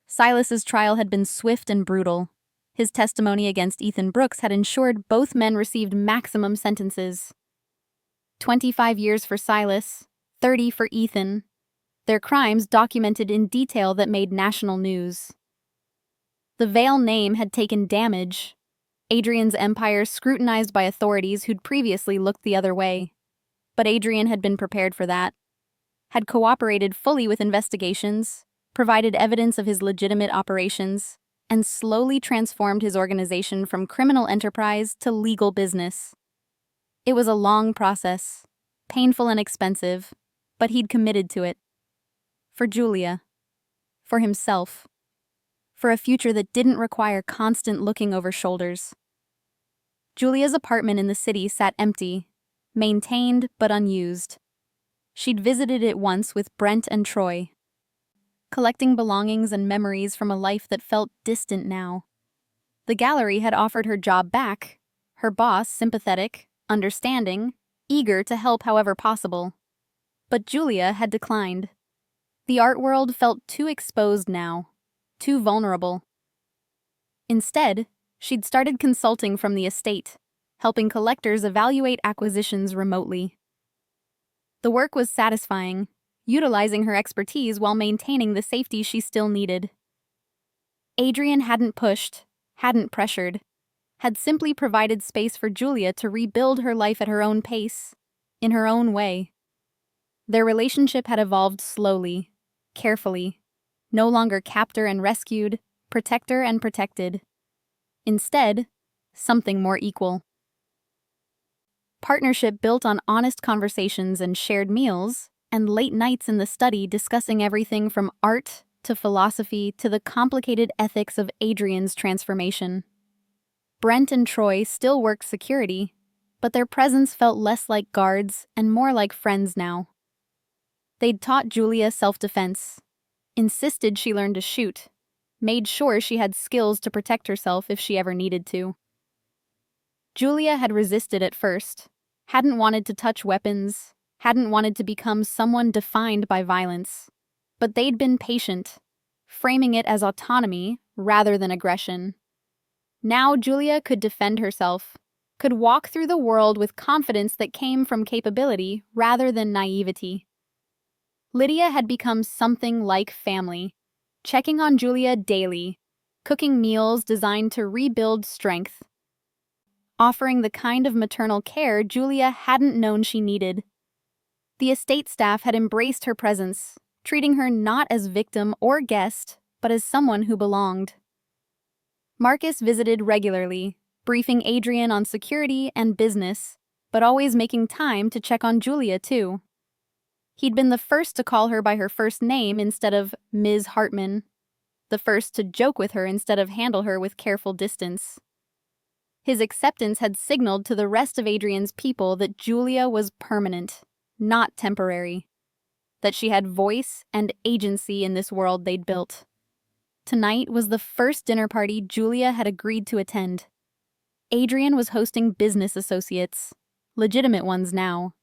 Silas's trial had been swift and brutal. His testimony against Ethan Brooks had ensured both men received maximum sentences. 25 years for Silas, 30 for Ethan. Their crimes documented in detail that made national news. The Vale name had taken damage. Adrian's empire scrutinized by authorities who'd previously looked the other way. But Adrian had been prepared for that, had cooperated fully with investigations, provided evidence of his legitimate operations, and slowly transformed his organization from criminal enterprise to legal business. It was a long process, painful and expensive, but he'd committed to it. For Julia. For himself. For a future that didn't require constant looking over shoulders. Julia's apartment in the city sat empty, maintained but unused. She'd visited it once with Brent and Troy, collecting belongings and memories from a life that felt distant now. The gallery had offered her job back, her boss sympathetic, understanding, eager to help however possible. But Julia had declined. The art world felt too exposed now, too vulnerable. Instead, she'd started consulting from the estate, helping collectors evaluate acquisitions remotely. The work was satisfying, utilizing her expertise while maintaining the safety she still needed. Adrian hadn't pushed, hadn't pressured, had simply provided space for Julia to rebuild her life at her own pace, in her own way. Their relationship had evolved slowly, carefully, no longer captor and rescued, protector and protected. Instead, something more equal. Partnership built on honest conversations and shared meals, and late nights in the study discussing everything from art to philosophy to the complicated ethics of Adrian's transformation. Brent and Troy still worked security, but their presence felt less like guards and more like friends now. They'd taught Julia self-defense, insisted she learn to shoot, made sure she had skills to protect herself if she ever needed to. Julia had resisted at first, hadn't wanted to touch weapons, hadn't wanted to become someone defined by violence. But they'd been patient, framing it as autonomy rather than aggression. Now Julia could defend herself, could walk through the world with confidence that came from capability rather than naivety. Lydia had become something like family, checking on Julia daily, cooking meals designed to rebuild strength, offering the kind of maternal care Julia hadn't known she needed. The estate staff had embraced her presence, treating her not as victim or guest, but as someone who belonged. Marcus visited regularly, briefing Adrian on security and business, but always making time to check on Julia too. He'd been the first to call her by her first name instead of Ms. Hartman, the first to joke with her instead of handle her with careful distance. His acceptance had signaled to the rest of Adrian's people that Julia was permanent, not temporary, that she had voice and agency in this world they'd built. Tonight was the first dinner party Julia had agreed to attend. Adrian was hosting business associates, legitimate ones now,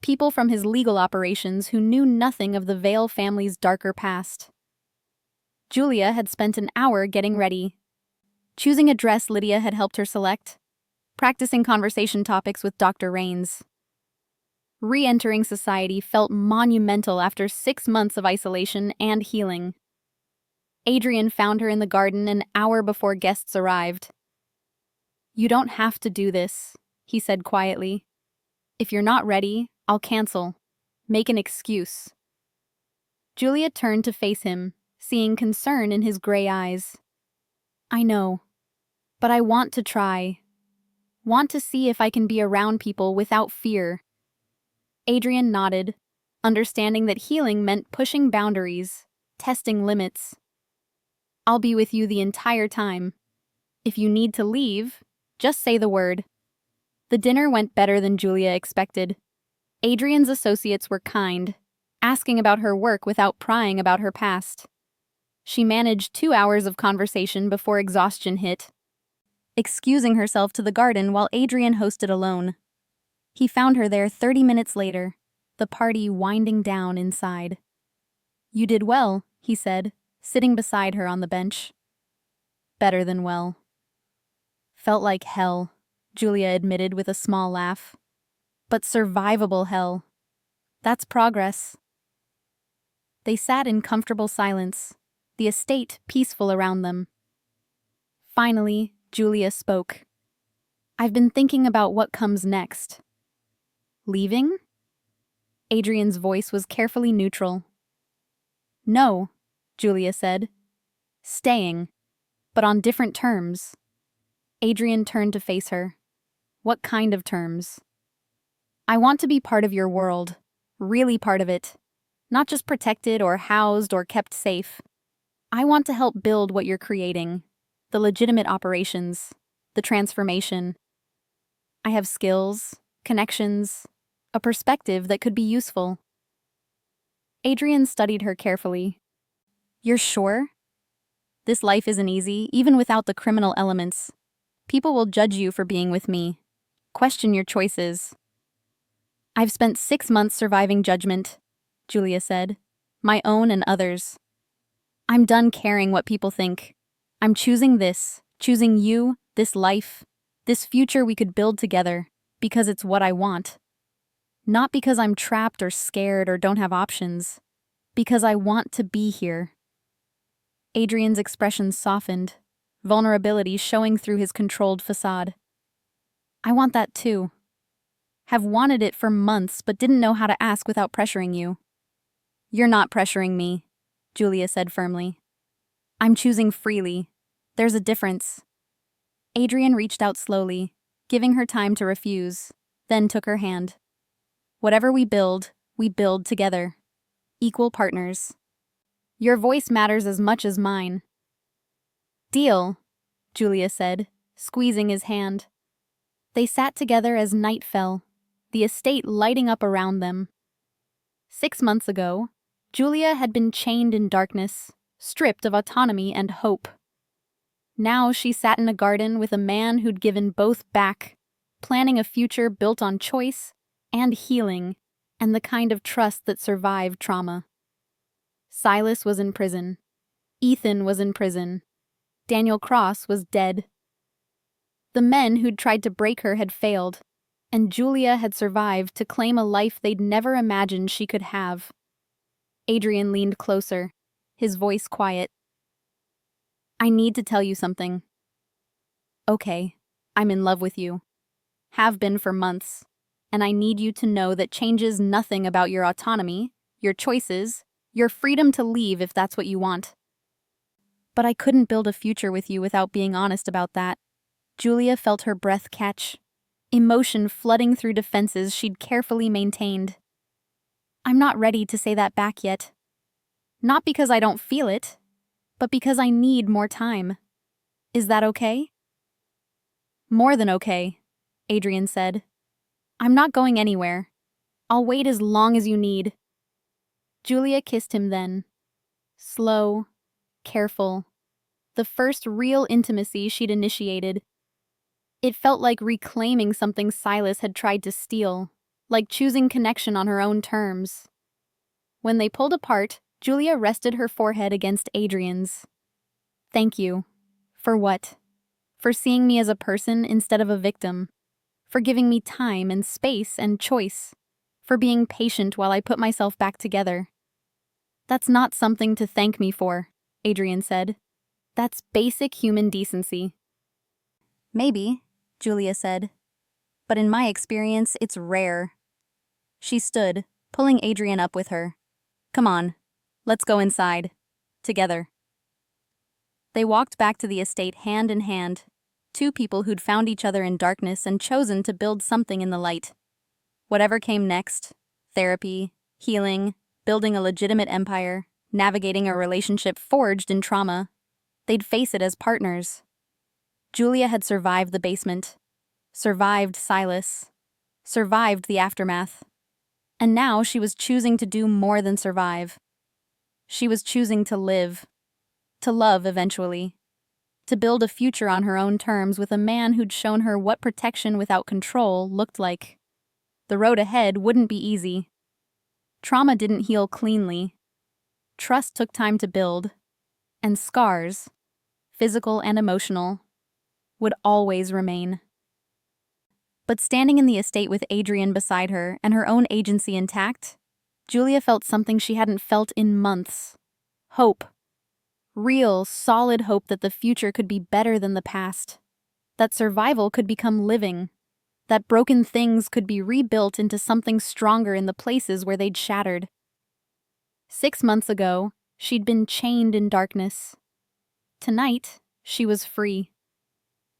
people from his legal operations who knew nothing of the Vale family's darker past. Julia had spent an hour getting ready, choosing a dress Lydia had helped her select, practicing conversation topics with Dr. Rains. Re-entering society felt monumental after 6 months of isolation and healing. Adrian found her in the garden an hour before guests arrived. "You don't have to do this," he said quietly. "If you're not ready, I'll cancel. Make an excuse." Julia turned to face him, seeing concern in his gray eyes. "I know, but I want to try. Want to see if I can be around people without fear." Adrian nodded, understanding that healing meant pushing boundaries, testing limits. "I'll be with you the entire time. If you need to leave, just say the word." The dinner went better than Julia expected. Adrian's associates were kind, asking about her work without prying about her past. She managed 2 hours of conversation before exhaustion hit, excusing herself to the garden while Adrian hosted alone. He found her there 30 minutes later, the party winding down inside. "You did well," he said, sitting beside her on the bench. "Better than well." "Felt like hell," Julia admitted with a small laugh. "But survivable hell. That's progress." They sat in comfortable silence, the estate peaceful around them. Finally, Julia spoke. I've been thinking about what comes next. Leaving? Adrian's voice was carefully neutral. No, Julia said. Staying, but on different terms. Adrian turned to face her. What kind of terms? I want to be part of your world, really part of it. Not just protected or housed or kept safe. I want to help build what you're creating, the legitimate operations, the transformation. I have skills, connections, a perspective that could be useful. Adrian studied her carefully. You're sure? This life isn't easy, even without the criminal elements. People will judge you for being with me. Question your choices. I've spent 6 months surviving judgment, Julia said. My own and others. I'm done caring what people think. I'm choosing this, choosing you, this life, this future we could build together, because it's what I want. Not because I'm trapped or scared or don't have options. Because I want to be here. Adrian's expression softened, vulnerability showing through his controlled facade. I want that too. Have wanted it for months but didn't know how to ask without pressuring you. You're not pressuring me, Julia said firmly. I'm choosing freely. There's a difference. Adrian reached out slowly, giving her time to refuse, then took her hand. Whatever we build together. Equal partners. Your voice matters as much as mine. Deal, Julia said, squeezing his hand. They sat together as night fell, the estate lighting up around them. 6 months ago, Julia had been chained in darkness, stripped of autonomy and hope. Now she sat in a garden with a man who'd given both back, planning a future built on choice and healing, and the kind of trust that survived trauma. Silas was in prison. Ethan was in prison. Daniel Cross was dead. The men who'd tried to break her had failed, and Julia had survived to claim a life they'd never imagined she could have. Adrian leaned closer, his voice quiet. I need to tell you something. Okay, I'm in love with you. Have been for months. And I need you to know that changes nothing about your autonomy, your choices, your freedom to leave if that's what you want. But I couldn't build a future with you without being honest about that. Julia felt her breath catch, emotion flooding through defenses she'd carefully maintained. I'm not ready to say that back yet. Not because I don't feel it, but because I need more time. Is that okay? More than okay, Adrian said. I'm not going anywhere. I'll wait as long as you need. Julia kissed him then. Slow, careful. The first real intimacy she'd initiated. It felt like reclaiming something Silas had tried to steal, like choosing connection on her own terms. When they pulled apart, Julia rested her forehead against Adrian's. Thank you. For what? For seeing me as a person instead of a victim. For giving me time and space and choice. For being patient while I put myself back together. That's not something to thank me for, Adrian said. That's basic human decency. Maybe, Julia said. But in my experience, it's rare. She stood, pulling Adrian up with her. Come on, let's go inside. Together. They walked back to the estate hand in hand. Two people who'd found each other in darkness and chosen to build something in the light. Whatever came next, therapy, healing, building a legitimate empire, navigating a relationship forged in trauma, they'd face it as partners. Julia had survived the basement, survived Silas, survived the aftermath. And now she was choosing to do more than survive. She was choosing to live, to love eventually. To build a future on her own terms with a man who'd shown her what protection without control looked like. The road ahead wouldn't be easy. Trauma didn't heal cleanly. Trust took time to build. And scars, physical and emotional, would always remain. But standing in the estate with Adrian beside her and her own agency intact, Julia felt something she hadn't felt in months. Hope. Real, solid hope that the future could be better than the past, that survival could become living, that broken things could be rebuilt into something stronger in the places where they'd shattered. 6 months ago, she'd been chained in darkness. Tonight, she was free.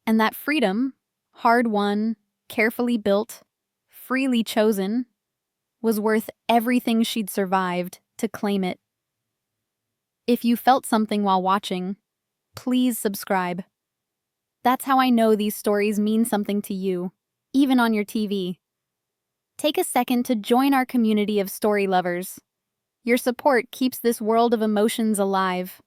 And that freedom, hard-won, carefully built, freely chosen, was worth everything she'd survived to claim it. If you felt something while watching, please subscribe. That's how I know these stories mean something to you, even on your TV. Take a second to join our community of story lovers. Your support keeps this world of emotions alive.